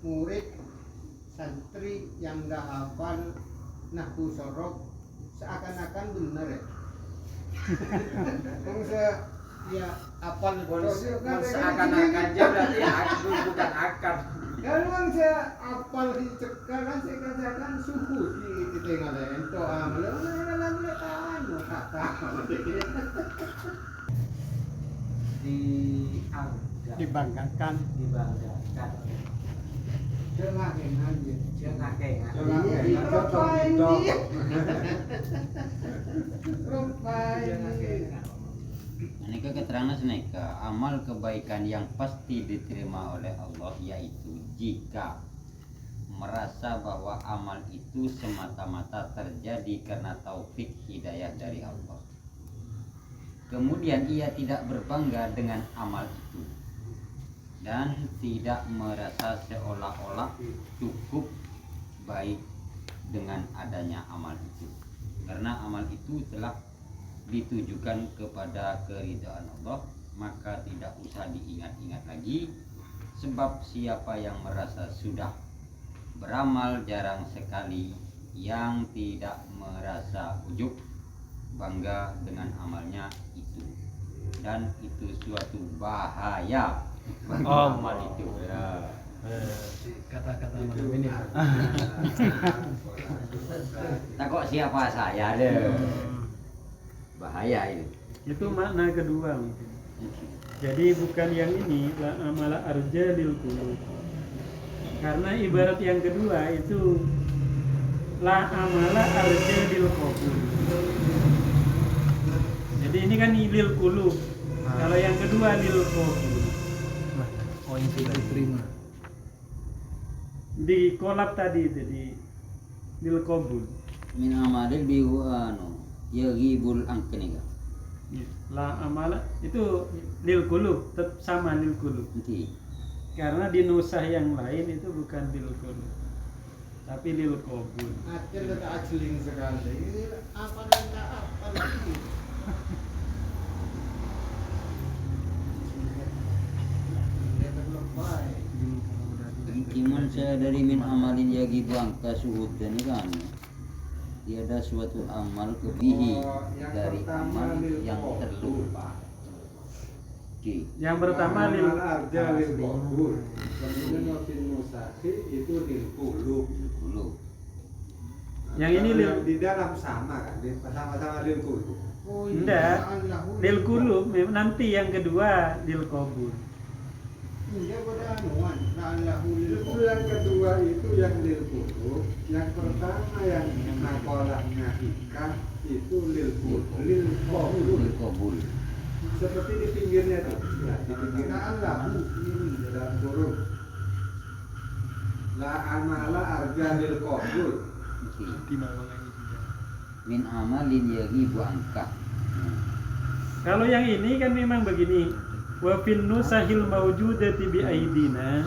murid santri yang nggak hafal nahwu sorok seakan-akan benar ya. Ya hafal Seakan-akan aja berarti aku bukan akar. kalau yang saya hafal di sekarang saya katakan suhu di tengah itu amal dalam letaan kata Dibanggakan. Cengahin aja. Cengahin. Ini keterangan seneka amal kebaikan yang pasti diterima oleh Allah, yaitu jika merasa bahwa amal itu semata-mata terjadi karena taufik hidayah dari Allah. Kemudian ia tidak berbangga dengan amal itu dan tidak merasa seolah-olah cukup baik dengan adanya amal itu, karena amal itu telah ditujukan kepada keridhaan Allah, maka tidak usah diingat-ingat lagi, sebab siapa yang merasa sudah beramal jarang sekali, yang tidak merasa ujub bangga dengan amalnya itu, dan itu suatu bahaya bagi amal itu. Kata-kata malam ini. Tak kok siapa saya deh, bahaya itu. Itu makna kedua mungkin. Jadi bukan yang ini la amala arja lil qulub. Karena ibarat yang kedua itu la amala arja lil qulub. Jadi ini kan lil qulub. Kalau yang kedua lil qulub. Oh, yang sudah diterima. Di kolab tadi jadi lil qabul. Min amalil biwanu yaghibul angkeniga. La amala itu lil qulub, tetap sama lil qulub. Nanti Karena di nusah yang lain itu bukan lil qulub, tapi lil qabul. Acil udah aciling sekali. Ini apa dan tak apa lagi? Iman saya dari min amalin yagibu angka suhud dan kan tiada suatu amal kebihi dari amal yang terlupa. Oke. Yang pertama lil arja lil qabul. Kemudian wafin musakhi itu lil qulub. Dulu. Yang ini lil di dalam sama kan, sama-sama lil qulub. enggak lil kulub, nanti yang kedua lil qabul. Iya pada anuan, la'allahu lil qulub. Yang kedua itu yang lil qulub. Yang pertama yang nakolahnya hikah itu lil qulub, lil qabul. Lil qabul. Seperti di pinggirnya itu, ya, di pinggir la'allahu ini dalam huruf. La amala arja lil qabul. Oke. Min amalin yaghibu anka. Kalau yang ini kan memang begini. Wa fin nusahil mawjudati bi aidina.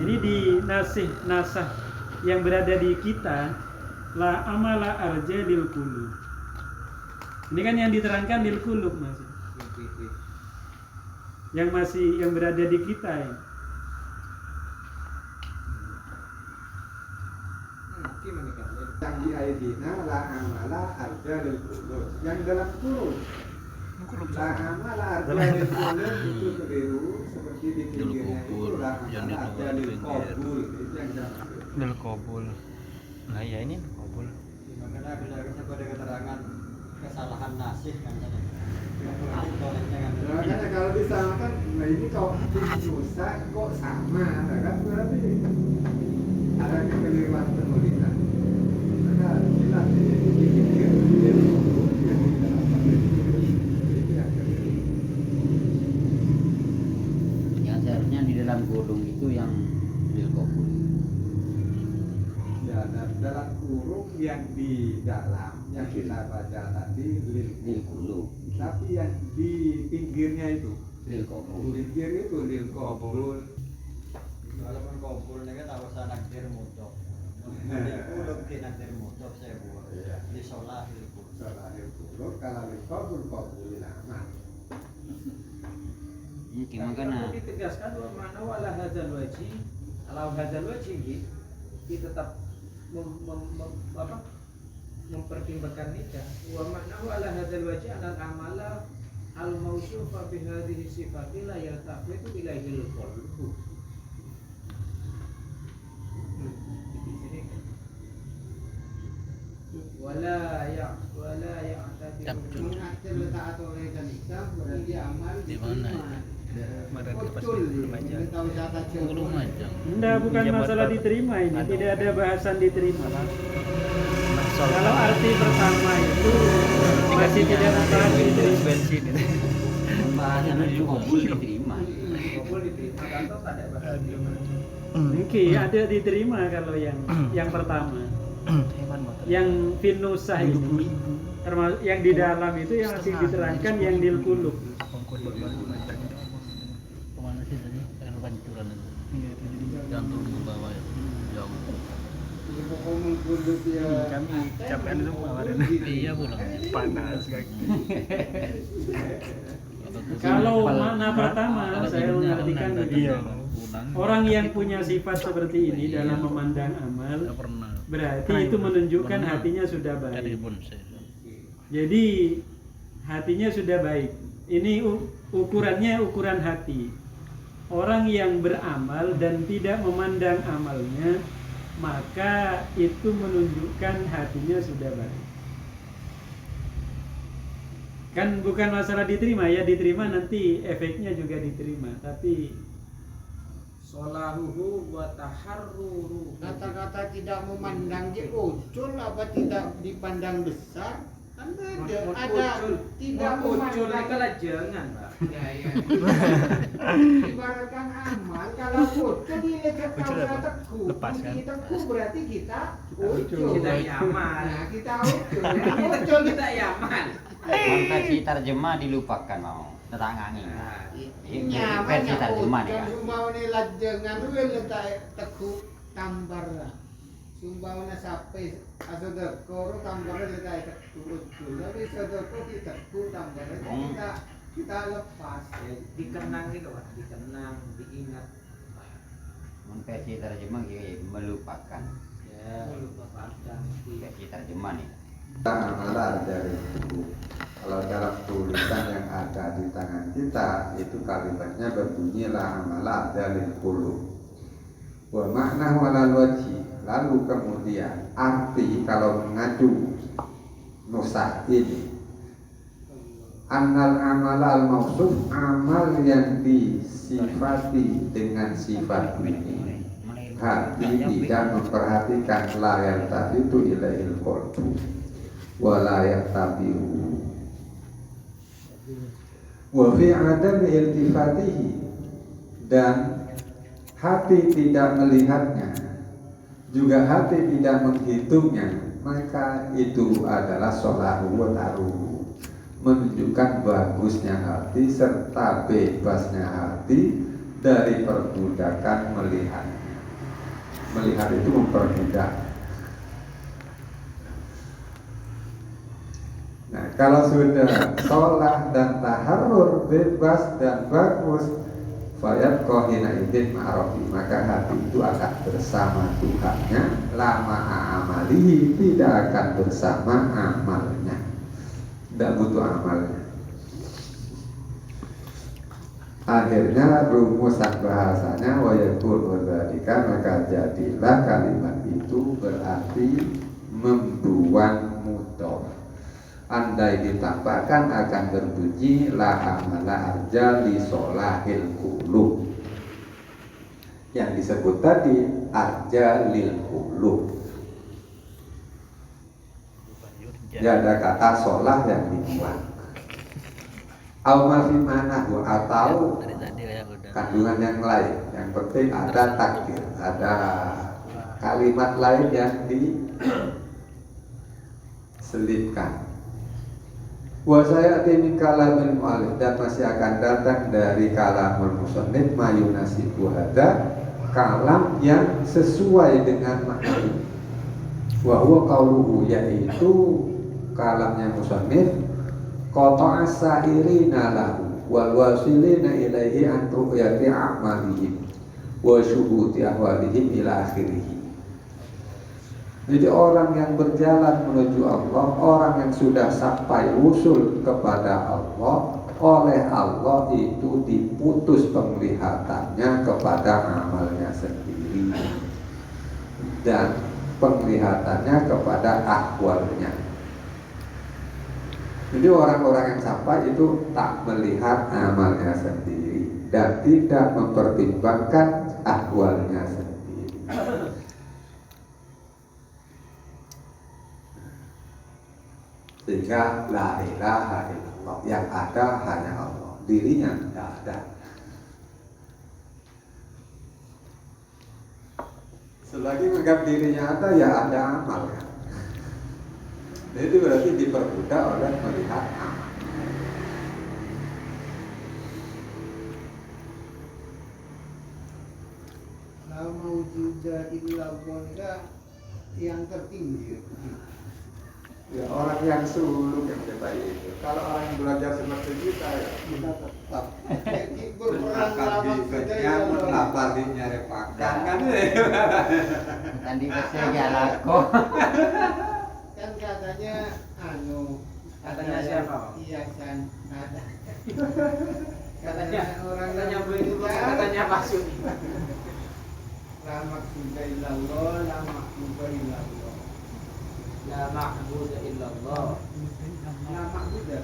Ini di nasah yang berada di kita, la amala arja lil qulub. Ini kan yang diterangkan lil qulub masih. Yang berada di kita ya. Yang di aidina la amala arja lil qulub. Yang dalam kurung la amala arja lil qulub itu keliru, seperti di pinggirnya itu la amala arja lil qabul. Itu yang dalam Lil qabul. Nah ya ini lil qabul. Makanya ada keterangan kesalahan nasih kan. Makanya kalau disamakan, nah ini kok Nusa kok sama, kan berarti ada kekeliruan penulisan. Maka jelas ini dipikir yang di dalam itu yang keliru. Yang seharusnya di dalam godong itu yang lil qabul. Ya, dan dalam kurung yang di dalam yang kita baca tadi lil Qulub. tapi yang di pinggirnya itu Lil qabul. pinggir itu lil qabul. Walaupun kabul ini kan harus nakdir mutok. Qulub di nakdir mutok saya buat. Di sholah lil qulub. Salah lil qulub, kalau lil qabul qabulil amal. Gimana? Ditegaskan bahwa mana wala hadzal wajhi, kalau hadzal wajhi kita tetap mempertimbangkan nikah. Wa makna wala hadzal wajhi anal amala al mausufa bi hadhihi sifati la yaltafitu ilaihi al qalbu. Wala ya'tadi Mengakhir taat oleh nikah berarti amal Di mana? Mana di pas Lumajang. Lumajang. Enggak, bukan Iya, masalah buat- diterima ini, Aduh. tidak ada bahasan diterima. Masol. Kalau arti pertama itu masih tidak masalah diterima. bensin itu. Pembahasan lil qabul diterima. kabul diterima atau tak ada bahasa. Mungkin ada diterima kalau yang pertama. Hewan motor. Yang finusah itu termasuk yang di dalam itu yang masih diterangkan yang lil qulub. Kongkol di Lumajang itu. Kemana sih tadi? Kan pancuran itu. Jantung ke bawah ya. Jauh. Kami capek semua kemarin. Iya pulang. Panas kaki. Kalau mana pertama saya mengartikan begini. Orang yang punya sifat seperti ini dalam memandang amal, Pernah. berarti itu menunjukkan hatinya sudah baik. Jadi hatinya sudah baik. Ini ukurannya ukuran hati. Orang yang beramal dan tidak memandang amalnya, maka itu menunjukkan hatinya sudah baik. Kan bukan masalah diterima ya, diterima nanti efeknya juga diterima, tapi Solahuhu wa taharruruhu. Kata-kata tidak memandang dia ucul apa tidak dipandang besar kan beda. Ada tidak muncul memandang. kalau jangan, Pak. Ya, ya. Ibaratkan amal kalau ucul dilihat kalau teguh, Lepaskan. kita teguh berarti kita ucul. Kita yaman. Nah, kita ucul. Ucul Kita yaman. Versi terjemah dilupakan mau. Tetangangi. Versi terjemah nih kan. Sumbawanya lajengan lu letak teguh tambar lah. Sumbawanya sampai asodeko tambarnya letak teguh ucul. Tapi sodeko kita teguh tambarnya kita lepas. Dikenang gitu, Pak. Dikenang, diingat. Versi terjemah melupakan. Ya, Ya, kita terjemah nih. Amalan dari tubuh. Kalau dalam tulisan yang ada di tangan kita itu kalimatnya berbunyi la amala dari qulub. Wa makna walal wajhi. Lalu kemudian arti kalau mengacu nusah ini annal amala al mausuf, amal yang disifati dengan sifat ini, hati tidak memperhatikan layar tadi itu ilail qalbu wa la yatabi'u wa fi adam iltifatihi, dan hati tidak melihatnya juga hati tidak menghitungnya, maka itu adalah solahu wa taruhu, menunjukkan bagusnya hati serta bebasnya hati dari perbudakan melihat. Melihat itu memperbudak. Nah, kalau sudah sholat dan taharrur, bebas dan bagus, fayat kohina idin ma'arofi, maka hati itu akan bersama Tuhannya, lama amalihi, tidak akan bersama amalnya, tidak butuh amalnya. Akhirnya rumusan bahasanya wayakun wadhalika, maka jadilah kalimat itu berarti membuang mudhof. Andai ditambahkan akan berbunyi la amala arja li solahil qulub. Yang disebut tadi arja lil qulub. Ya, ada kata solah yang dibuang. Awal mana atau kandungan yang lain. Yang penting ada takdir, ada kalimat lain yang diselipkan. Wa sayati min kalamil mu'allif, dan masih akan datang dari kalamul musannif mayunasibu hada, kalam yang sesuai dengan makna ini. Wa huwa qauluhu, yaitu kalamnya musannif, qata'a sa'irina lahu wal wasilina ilaihi an ru'yati a'malihim wa syuhudi ahwalihim ila akhirih. Jadi orang yang berjalan menuju Allah, orang yang sudah sampai usul kepada Allah, oleh Allah itu diputus penglihatannya kepada amalnya sendiri dan penglihatannya kepada ahwalnya. Jadi orang-orang yang sampai itu tak melihat amalnya sendiri dan tidak mempertimbangkan ahwalnya sendiri. Sehingga la ilaha illallah, yang ada hanya Allah, dirinya tidak ada. Selagi menganggap dirinya ada, ya ada amal kan. Itu berarti diperbudak oleh melihat amal. La mawjuda illallah yang tertinggi. Ya, orang yang suluk yang sebaik itu. Kalau orang yang belajar seperti kita, ya kita tetap lapar di nyari pakan kan? Tadi saya galako. Kan katanya Katanya siapa? Iya kan ada. Katanya orang katanya yang begitu, belajar. katanya Pak Suni. La maqsuda illallah, la maqsuda illallah. La ma'budu illallah. La maqsuda.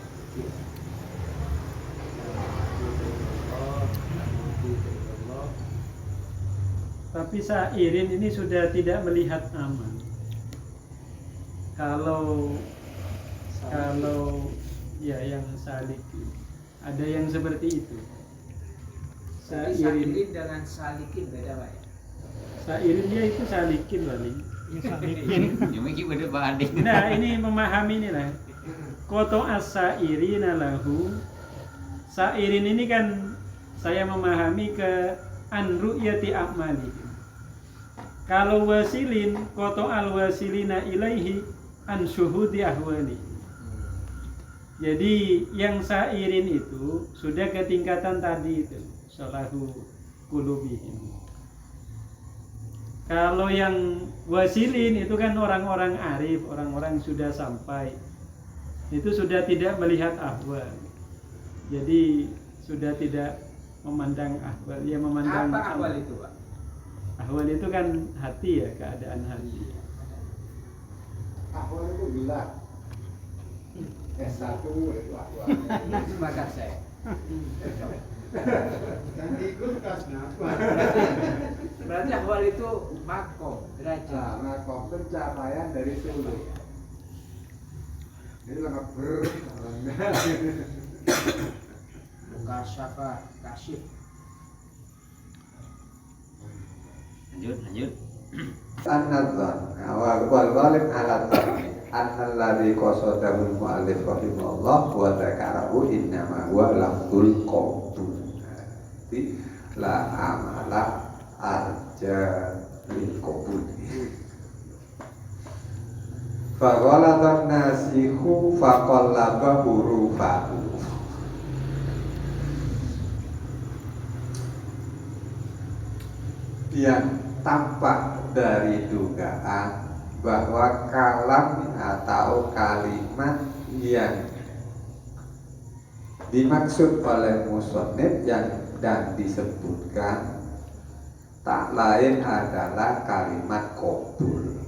Tapi sairin ini sudah tidak melihat amal. Kalau ya yang salik, ada yang seperti itu. Sairin dengan salikin beda Pak ya? Sairin dia itu salikin paling. Cuma kita udah banding. Nah, ini memahami ini lah. Koto as-sairina lahu. Sairin ini kan saya memahami ke an ru'yati a'mali. Kalau wasilin, koto al-wasilina ilaihi an syuhudi ahwali. Jadi yang sairin itu sudah ke tingkatan tadi itu, salahu qulubihim. Kalau yang wasilin itu kan orang-orang arif, orang-orang sudah sampai. Itu sudah tidak melihat ahwal. Jadi sudah tidak memandang ahwal, dia memandang Apa ahwal itu, Pak? Ahwal itu kan hati ya, keadaan hati. Ahwal itu gelap. S1 itu ahwal. Sepakat saya. Yang ikut kasna. Berarti ahwal itu makom, derajat. Nah, pencapaian dari sulu. Ini lengkap Mukasyafah, kasyif. Lanjut. An-nadzan wal ghalib ala dhanni annal ladzi qasadahu al-mu'allif rahimahullah wa dzakarahu innama huwa lafzul qabul. Jadi la amala arja lil qabul. Fa ghalatan nasihu fa qallaba hurufahu. Yang tampak dari dugaan bahwa kalam atau kalimat yang dimaksud oleh musannif dan disebutkan tak lain adalah kalimat qabul.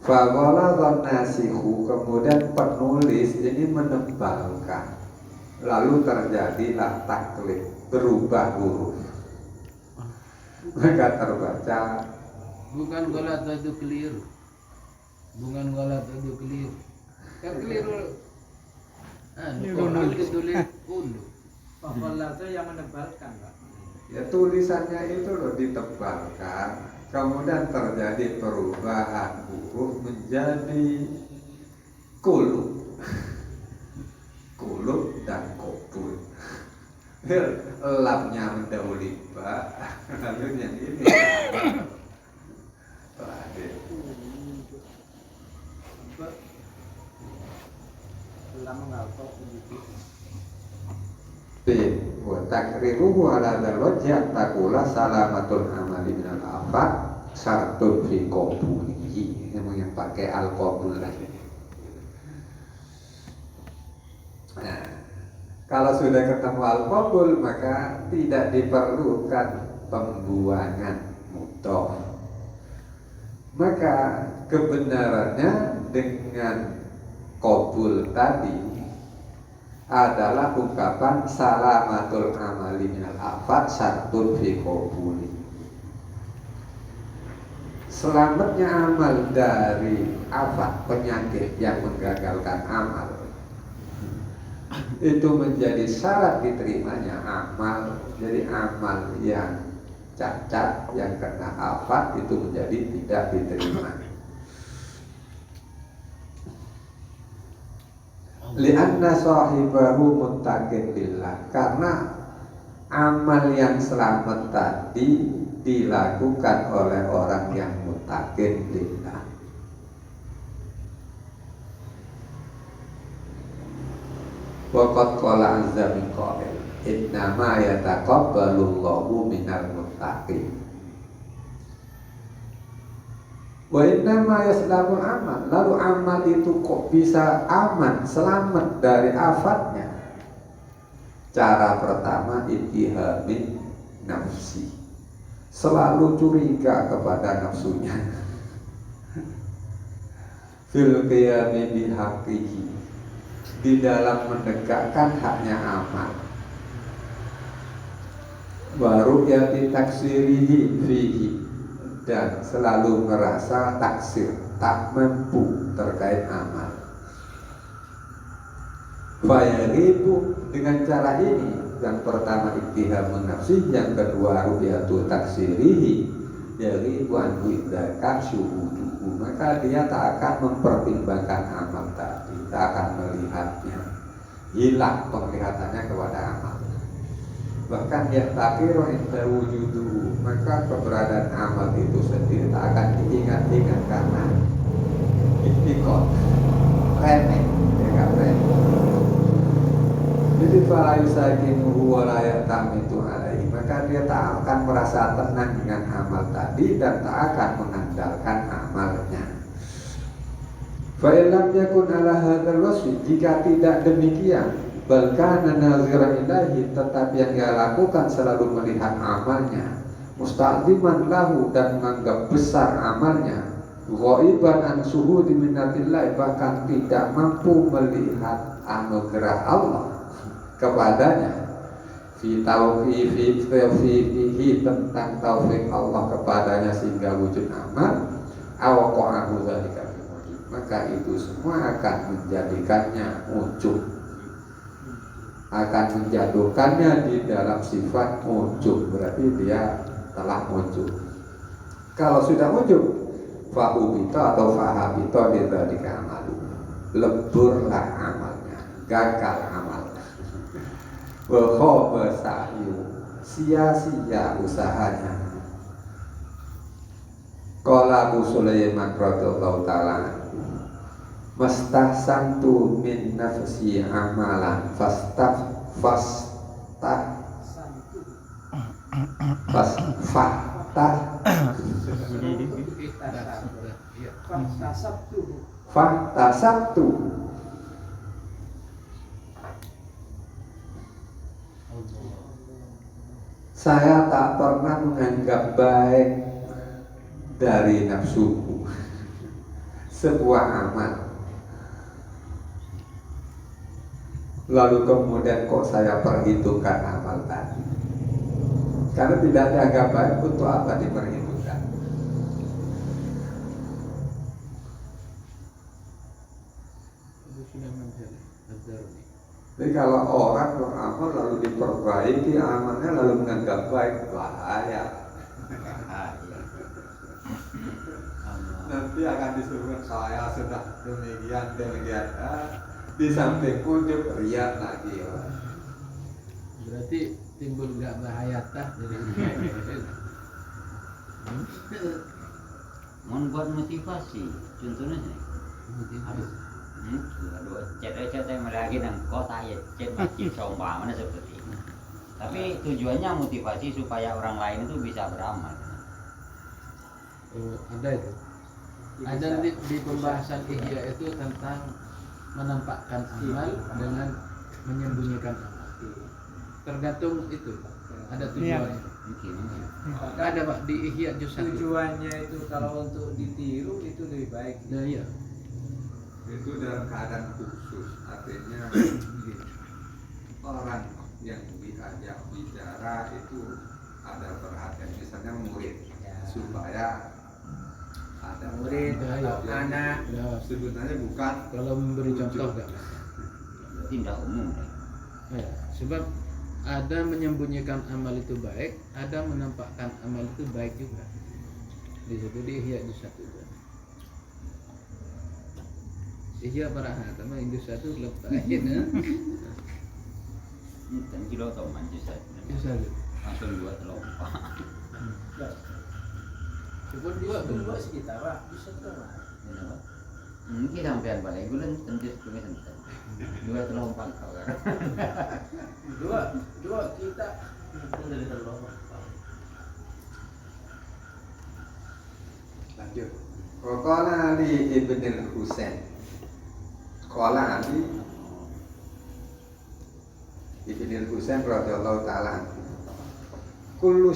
Faghaladzan nasihu, kemudian penulis ini menebalkan, lalu terjadilah taklid, berubah huruf. Maka terbaca Bukan golat itu keliru. Bukan golat itu keliru. Kan keliru. Quran ditulis ulu. Fakolah itu yang menebalkan, Pak. ya tulisannya itu loh ditebalkan, kemudian terjadi perubahan huruf menjadi kulub dan qabul. Lamnya mendahului ba, lalu yang ini terakhir. Wa takriruhu ala dzal wajh taqula salamatul amali minal afat syartun fi qabulihi. Memang yang pakai al-qabul lagi. Nah, kalau sudah ketemu al-qabul maka tidak diperlukan pembuangan mudhof. Maka kebenarannya dengan qabul tadi adalah ungkapan salamatul amali minal afat syartun fi qabuli. Selamatnya amal dari afat, penyakit yang menggagalkan amal, itu menjadi syarat diterimanya amal. Jadi amal yang cacat, yang kena afat itu menjadi tidak diterima. Lianna sahibahu muttaqin lillah, karena amal yang selamat tadi dilakukan oleh orang yang muttaqin lillah. Waqad qala azza min qail innama yataqabbalullahu minal muttaqin wa innama yaslamul amal. Lalu amal itu kok bisa aman, selamat dari afatnya? Cara pertama, ittihamin nafsi, selalu curiga kepada nafsunya. Fil qiyami bihaqqihi, di dalam menegakkan haknya amal. Baru yati taksirihi fihi, dan selalu merasa taksir, tak mampu terkait amal. Fayaribu, dengan cara ini, yang pertama ittihamun nafsi, yang kedua ru'yatu taksirihi, yaribu anhu idzaka syuhuduhu, maka dia tak akan mempertimbangkan amal tadi, tak akan melihatnya, hilang penglihatannya kepada amal. Bahkan ya takiru inda wujuduhu, maka keberadaan amal itu sendiri tak akan diingat-ingat karena itikad, remeh, ya kan remeh. Jadi Jadi fala yusakinuhu wa la ya'tamidu alaihi, maka dia tak akan merasa tenang dengan amal tadi dan tak akan mengandalkan amalnya. Fa illam yakun ala hadzal wasfi, jika tidak demikian, bal kana nazira ilahi, tetapi yang dia lakukan selalu melihat amalnya, musta'ziman lahu, dan menganggap besar amalnya, ghaiban an suhudi minnatillah, bahkan tidak mampu melihat anugerah Allah kepadanya, fi taufiqihi, tentang taufik Allah kepadanya sehingga wujud amal, awaqa'ahu dzalika, maka itu semua akan menjadikannya ujub, akan menjatuhkannya di dalam sifat ujub, berarti dia telah ujub. Kalau sudah ujub, fahubita atau fahabita bidzalika amalu, leburlah amalnya, gagal amalnya, wa khaba sa'yu, sia-sia usahanya. Qala Abu Sulaiman radhiyallahu ta'ala, mastahsantu min nafsi amalan fahtasabtu. Saya tak pernah menganggap baik dari nafsuku sebuah amal, lalu kemudian kok saya perhitungkan amal tadi, karena tidak dianggap baik, untuk apa diperhitungkan? Jadi kalau orang beramal lalu diperbaiki amalnya lalu menganggap baik, bahaya. Nanti akan disuruh saya sudah demikian, di samping ujub riya lagi. Berarti timbul nggak bahaya tah dari membuat motivasi, contohnya chat lagi nang kota ya, chat masjid seumpamanya seperti ini. Tapi tujuannya motivasi supaya orang lain itu bisa beramal. Ada itu. Ada di pembahasan Ihya itu tentang menampakkan amal dengan menyembunyikan amal. Tergantung itu. Ada tujuannya. Ada Pak di Ihya juz 1. Tujuannya itu kalau untuk ditiru itu lebih baik. Nah, iya. Itu dalam keadaan khusus, artinya orang yang diajak bicara itu ada perhatian, misalnya murid, supaya ada murid atau anak. Sebenarnya bukan Kalau memberi contoh enggak? Tidak umum. Ya, sebab ada menyembunyikan amal itu baik, ada menampakkan amal itu baik juga. Di situ di Ihya juz 1. Ihya Parahat sama juz 1 lepasin ya. Dan kilo atau manjus Juz 1. langsung buat lompat. Coba dua sekitar Pak, bisa berapa? Mungkin sampean balik bulan tentu cuma sentuh. Dua lompat kau kan. Dua kita dari terlompat. lanjut. Qala Ali ibn al-Husain, qala Ali ibn al-Husain radhiyallahu ta'ala, kullu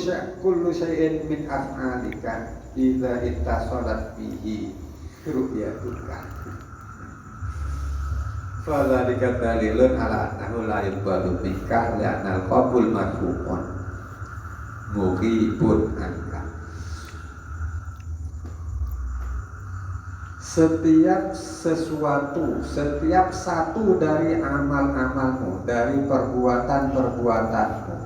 syai'in min af'alika idza ittasalat bihi ru'yatuka fadzalika dalilun ala annahu la yuqbalu minka li'anna al-qabul madhu'un mughibun anka. Setiap sesuatu, setiap satu dari amal-amalmu, dari perbuatan-perbuatanmu,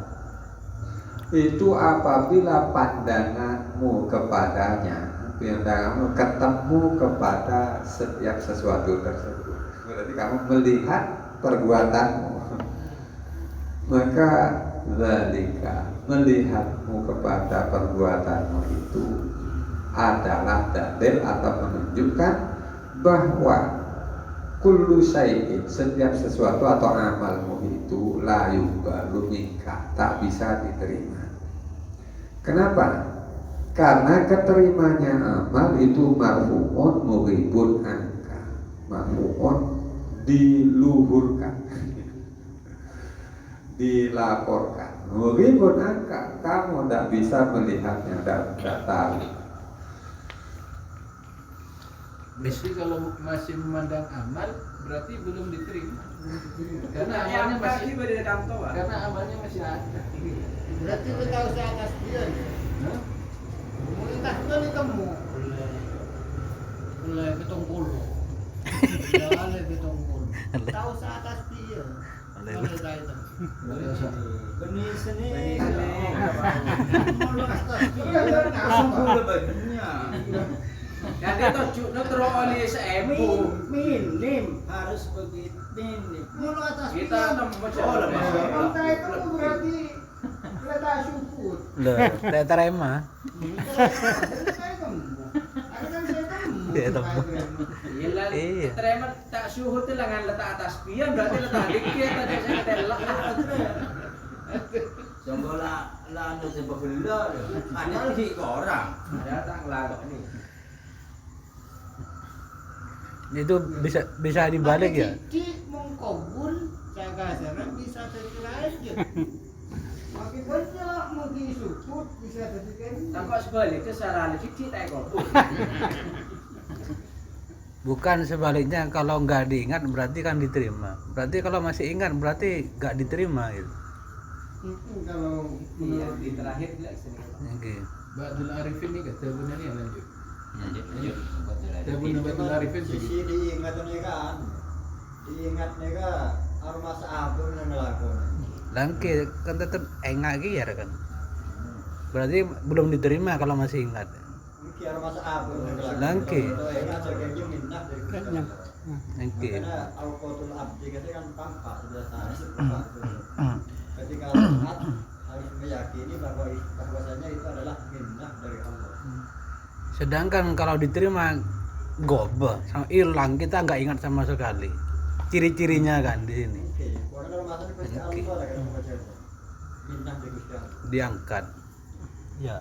itu apabila pandanganmu kepadanya, pandanganmu ketemu kepada setiap sesuatu tersebut, berarti kamu melihat perbuatanmu, maka zalika, melihatmu kepada perbuatanmu itu adalah dalil atau menunjukkan bahwa kullu syai'in, setiap sesuatu atau amalmu itu la yuqbalu minka, tak bisa diterima. Kenapa? Karena keterimanya amal itu marfu'un mughibun anka. Marfu'un diluhurkan, dilaporkan. Mughibun anka, kamu tidak bisa melihatnya, tidak tahu. Mesti kalau masih memandang amal berarti belum diterima. Karena yang amalnya masih tiba di kantor. karena amalnya masih ada. Berarti itu tahu saya atas dia. Hah? Entah itu ditemu. Oleh ketongkol. Oleh ketongkol. Tahu saya atas dia. Oleh kaitan. Benih seni. Mau atas dia. Dan itu cukno terus oleh seembu. Minim. Harus begitu minim. Mau atas dia. Kita nomor Entah itu berarti letak syukur. Loh, tidak terima. Iya, Iya. Terima tak suhu itu lengan letak atas pian berarti letak dikit aja saya telak. Jombola anu sebabula. Ada di orang. Ada tak ngelagok nih. Itu bisa dibalik ya. Cici mengkobul jaga sana bisa terkira aja. Makin banyak makin syukur bisa terkira. Tangkap sebaliknya sarana cici tak kok. Bukan sebaliknya, kalau nggak diingat berarti kan diterima. Berarti kalau masih ingat berarti nggak diterima gitu. Kalau Iya di terakhir bilang sini. Oke. Ba'dul Arifin ini kata benar ya lanjut. Lanjut. Tabun Ba'dul Arifin Sisi begitu. diingatnya kan. Diingatnya kan harus masa abun yang melakukan. Langke kan tetap enggak gitu ya kan. Berarti belum diterima kalau masih ingat. Mungkin harus masa abun yang melakukan. Langke. Itu ingat sebagai minnah dari Gusti Allah. Oke. Karena al-qatul abdi katanya kan tampak sudah tampak. Ketika sholat harus meyakini bahwasanya itu adalah minnah dari Allah. Sedangkan kalau diterima gobe sama hilang, kita nggak ingat sama sekali. Ciri-cirinya kan di sini Oke, karena kalau masa di Gusti Allah ada kan membaca itu. Minnah dari Gusti Allah. diangkat. Ya,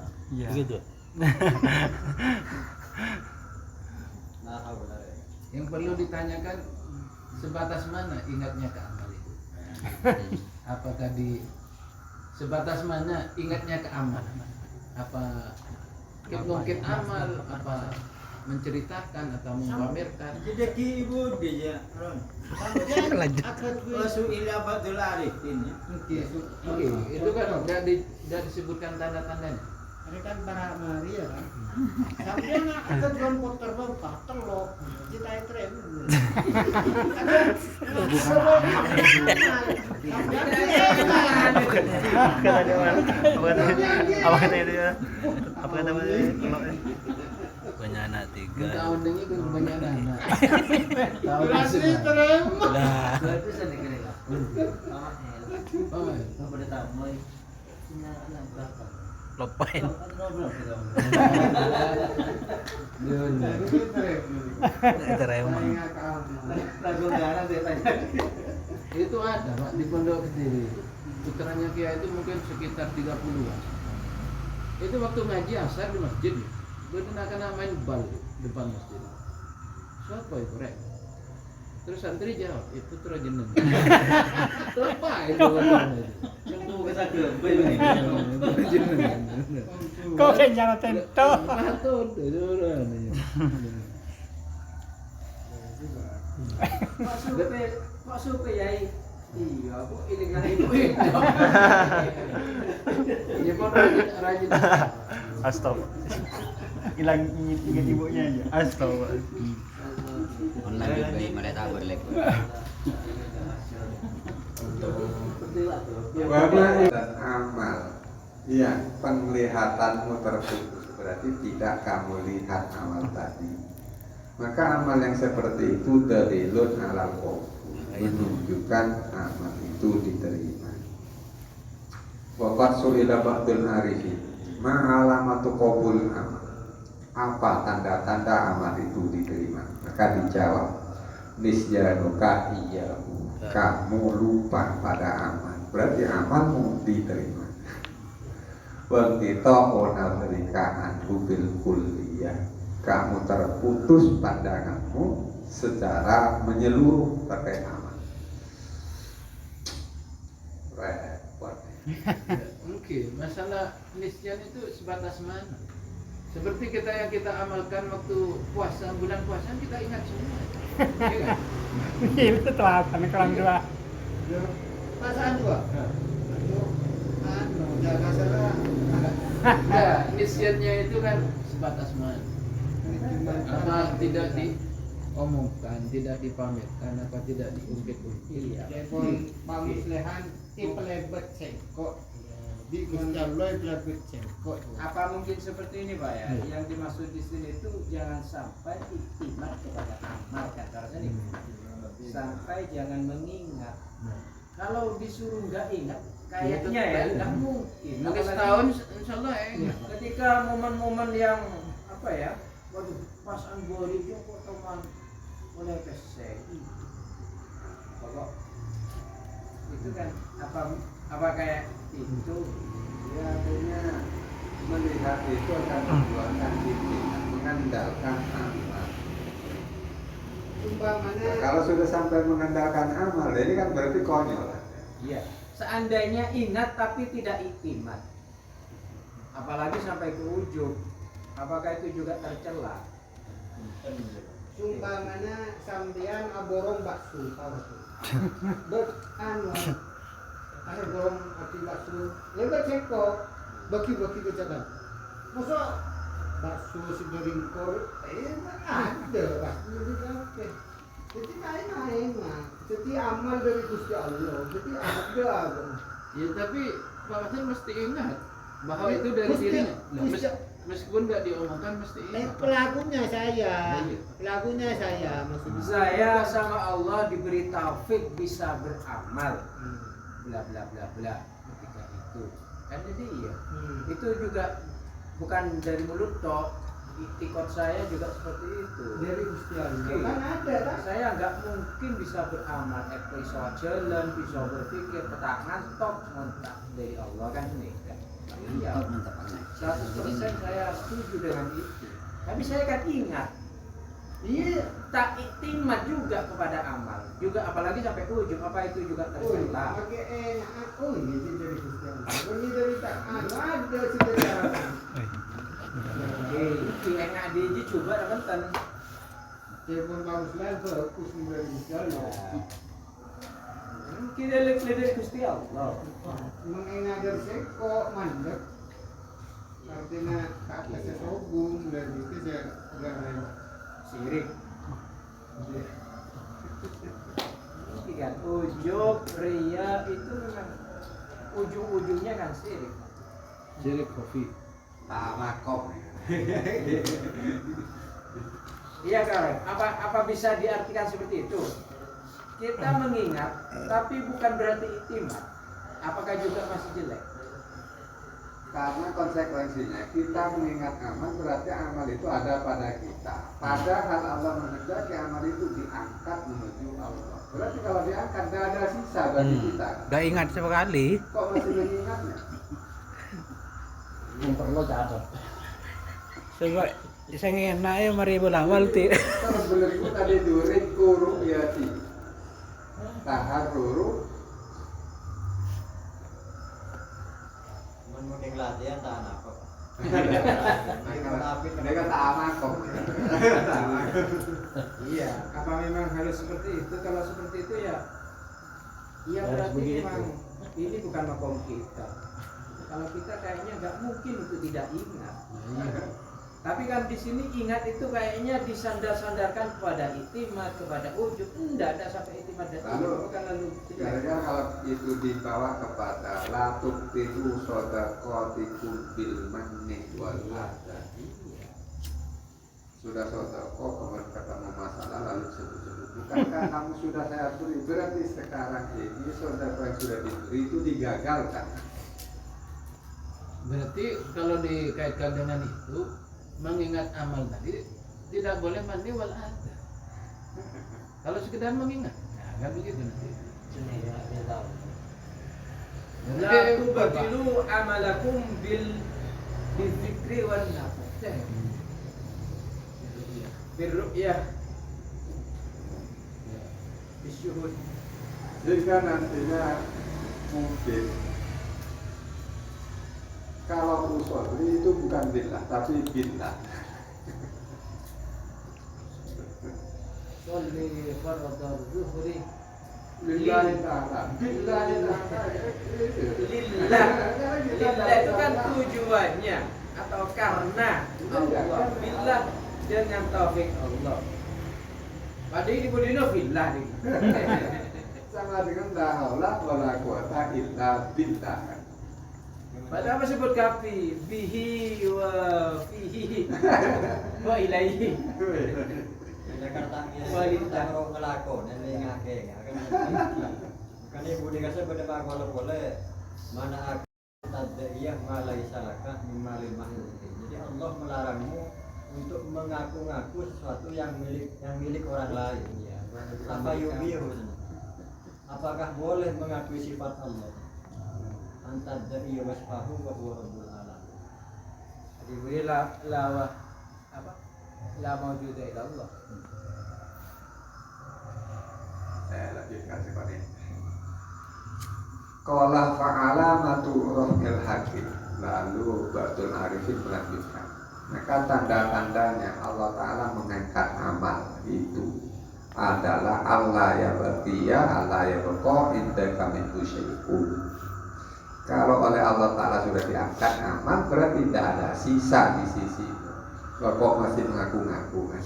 Begitu. Nah, tahu benar ya. Yang perlu ditanyakan sebatas mana ingatnya ke amal itu? Apakah di sebatas mana ingatnya ke amal? Apa mungkin amal, apa menceritakan atau mempamerkan? Jadi ibu dia, Ron. Lanjut. Rasul ila Abdul Arifin. Oke, itu kan tidak disebutkan tanda-tandanya. ini kan para Maria kan. Sampai nak akan rompot terbang telok. Kita itu Apa kata itu ya? Apa kata banyak anak tiga. Minta ondengnya ke banyak anak. Tahu Berarti disebut. terima. Nah, Berarti saya kira lah. Oh, Apa dia tahu mulai anak berapa? lopain. Terima. Lagu darah dia tanya. itu ada Pak di Pondok Kediri. Putranya Kiai itu mungkin sekitar 30-an. Itu waktu ngaji asar di masjid. Dia kena main bal depan masjid. Siapa itu rek? Terus santri jawab, itu putra jenengan. Apa itu? Yang tuh kita ke Kok kenyang tento. Patut itu orang. Kok suka yai? Iya, aku ilingan ibu itu. Ya pun rajin. Astaga. Hilang ingat ibunya aja. Astaga. Lanjut bayi mereka berlek. Bahwa dan amal, ya penglihatanmu terputus berarti tidak kamu lihat amal tadi. Maka amal yang seperti itu dalilun alal qabul, menunjukkan amal itu diterima. Waqad su'ila ba'dul arifin, ma alamatu qabul amal? Apa tanda-tanda amal itu diterima? Maka dijawab, nisyanuka iya, kamu lupa pada amal, berarti amalmu diterima. Wa qita'una berikaan bil kulliyah, kamu terputus pandanganmu secara menyeluruh terkait amal. Repot. Mungkin masalah nisyan itu sebatas mana? Seperti yang kita amalkan waktu puasa, bulan puasa kita ingat semua. Iya kan? Itu teladan kurang dua. Perasaan gua. Jangan salah. Nah, nisyannya itu kan sebatas mana? Apa tidak diomongkan, tidak dipamerkan, apa tidak diungkit-ungkit? Jepun pamuslehan ipelebet cengkok. Di Gusti Allah ipelebet cengkok. Apa mungkin seperti ini Pak ya? Yang dimaksud di sini itu jangan sampai iktimat kepada amal kan caranya nih. Sampai jangan mengingat. Kalau disuruh nggak ingat, kayaknya ya nggak mungkin. Mungkin Apalagi setahun insya Allah ya. ketika momen-momen yang apa ya? Waduh, pas anggori itu kok teman oleh PSI. Pokok itu kan apa kayak itu Ya artinya melihat itu akan membuatkan diri mengandalkan amal. Umpamanya Kalau sudah sampai mengandalkan amal, ini kan berarti konyol. iya. Seandainya ingat tapi tidak iktimat, apalagi sampai ke ujung, apakah itu juga tercela? umpamanya sampean aborong bakso tahu tuh. Anu ada borong ati bakso. Lebat cengkok bagi-bagi ke jalan. Masa bakso sideringkor ada bakso di kafe. Jadi main-main mah. Jadi amal dari Gusti Allah. Jadi ada. Ya tapi Pak Hasan mesti ingat bahwa itu dari Mesti- dirinya. Loh, mesti- meskipun nggak diomongkan mesti ingat. Pelakunya saya. Iya. Pelakunya saya maksudnya. Saya sama Allah diberi taufik bisa beramal, bla bla bla bla ketika itu. Kan jadi iya. Itu juga bukan dari mulut toh. Iktikad saya juga seperti itu. Dari Gusti Allah. Iya. Kan ada kan? Saya nggak mungkin bisa beramal, bisa jalan, bisa berpikir, petak ngantok, ngontak dari Allah kan ini kan. Iya. 100% saya setuju dengan itu. Tapi saya kan ingat, iya tak iktimat juga kepada amal, juga apalagi sampai ujung apa itu juga tercela. Pakai enak. Oh ini dari Gusti Allah. Ini dari tak ada sejarah. Oke, enak dia coba teman-teman. Telepon bagus lain fokus dari Gusti Allah. Kita lihat Gusti Allah. Mengajar seko mandek. Artinya tak ada sesobung dan itu saya lain. Sirik. Kan ujub, ria itu memang ujung-ujungnya kan sirik. Jadi kopi. Tamakok. Iya kan? Apa bisa diartikan seperti itu? Kita mengingat, tapi bukan berarti iktimat. Apakah juga masih jelek? Karena konsekuensinya kita mengingat amal berarti amal itu ada pada kita. Padahal Allah menghendaki amal itu diangkat menuju Allah. Berarti kalau diangkat tidak ada sisa bagi kita. Gak ingat sekali. Kok masih mengingatnya? Perlu catat. Coba saya enak ya mari awal ti. Terus beliau tadi durin kuru yati. Tahar ruru. Mending latihan tak apa. Mereka tamakok. Iya, apa memang harus seperti itu? Kalau seperti itu ya, ya berarti memang ini bukan makom kita. Kalau kita kayaknya nggak mungkin itu tidak ingat. Tapi kan di sini ingat itu kayaknya disandar-sandarkan kepada iktimat, kepada ujub. Enggak ada sampai iktimat dan ujub. Bukan lalu Karena kalau itu dibawa kepada latuk tiru sodakotikum bil manni wal adha. Sudah sodako kemudian ketemu masalah lalu sebut-sebut. Bukankah kamu sudah saya beri? Berarti sekarang ini sodako yang sudah diberi itu digagalkan. Berarti kalau dikaitkan dengan itu mengingat amal tadi tidak boleh mandi wal adha. Kalau sekedar mengingat, nah, kan begitu nanti. La tubtilu amalakum bil zikri wan nafas. Bil ru'yah. Bisyuhud. Jika nantinya mungkin kalau usolli itu bukan billah tapi billah. Sholli fardhu zuhri Lillahi ta'ala. Billahi ta'ala. Lillah itu kan tujuannya atau karena Allah. Billah dengan taufik Allah. Pada ini budino billah nih. Sama dengan la haula wala quwata illa billah. Padahal apa sebut kafi? Bihi wa fihi wa ilaihi. Jakartanya Wanita. orang ngelakon dan ngake akan kan ibu dikasih pada pak boleh mana akan tadiyah malai salakah mimalil makhluk. Jadi Allah melarangmu untuk mengaku-ngaku sesuatu yang milik orang lain. Ya. Apa yubihu? Apakah boleh mengakui sifat Allah? Antadiyah wasfahu wa huwa rabbul alamin. Jadi berilah lawah apa? La maujuda illa Allah. Saya lanjutkan seperti ini. Qala fa'alamatu rohil hakim. Lalu Ba'dul Arifin melanjutkan. Maka tanda-tandanya Allah Ta'ala mengangkat amal itu adalah Allah ya bertia, Allah ya berko inda kami syai'un. Kalau oleh Allah Ta'ala sudah diangkat amal berarti tidak ada sisa di sisi itu. Bapak masih mengaku-ngaku.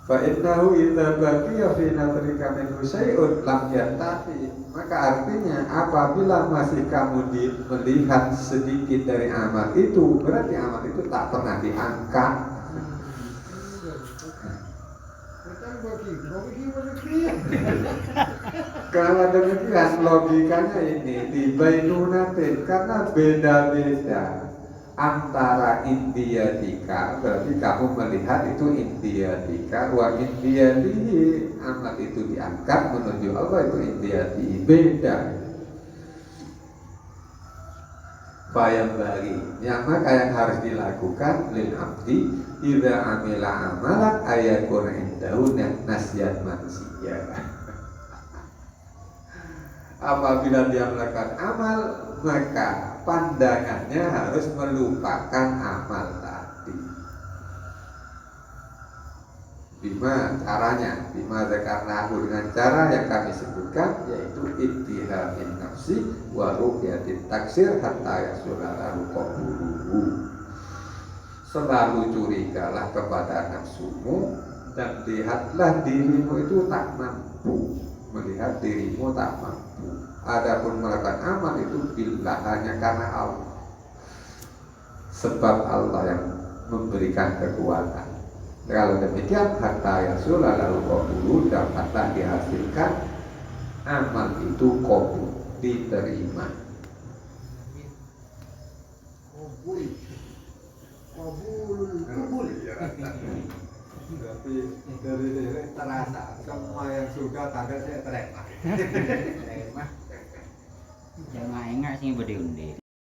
Fa innahu idza baqiya fi nadrika minhu syai'un lam yantafi. Maka artinya apabila masih kamu melihat sedikit dari amal itu, berarti amal itu tak pernah diangkat. Kalau demikian logikanya ini di bainunatin karena beda-beda antara indiatika, berarti kamu melihat itu indiatika, wa indiatihi amal itu diangkat menuju Allah itu indiatihi, beda. Bayang bagi yang maka yang harus dilakukan lil abdi idza amila amalan ayakun indahu nasyat manusia. Apabila dia melakukan amal maka pandangannya harus melupakan amal tadi. Bima caranya, bima zakarnahu dengan cara yang kami sebutkan yaitu ittihamin nafsi wa ru'yatit taksir hatta yasulalahu qabuluhu. Selalu curigalah kepada nafsumu dan lihatlah dirimu itu tak mampu, melihat dirimu tak mampu. Adapun melakukan amal itu billah hanya karena Allah, sebab Allah yang memberikan kekuatan. Kalau demikian hatta yasulalahu qabulu dapatlah dihasilkan amal itu qabul, diterima. Qabul. Tapi dari diri terasa semua yang suka kagak saya terima. Jangan ingat sih berde unde.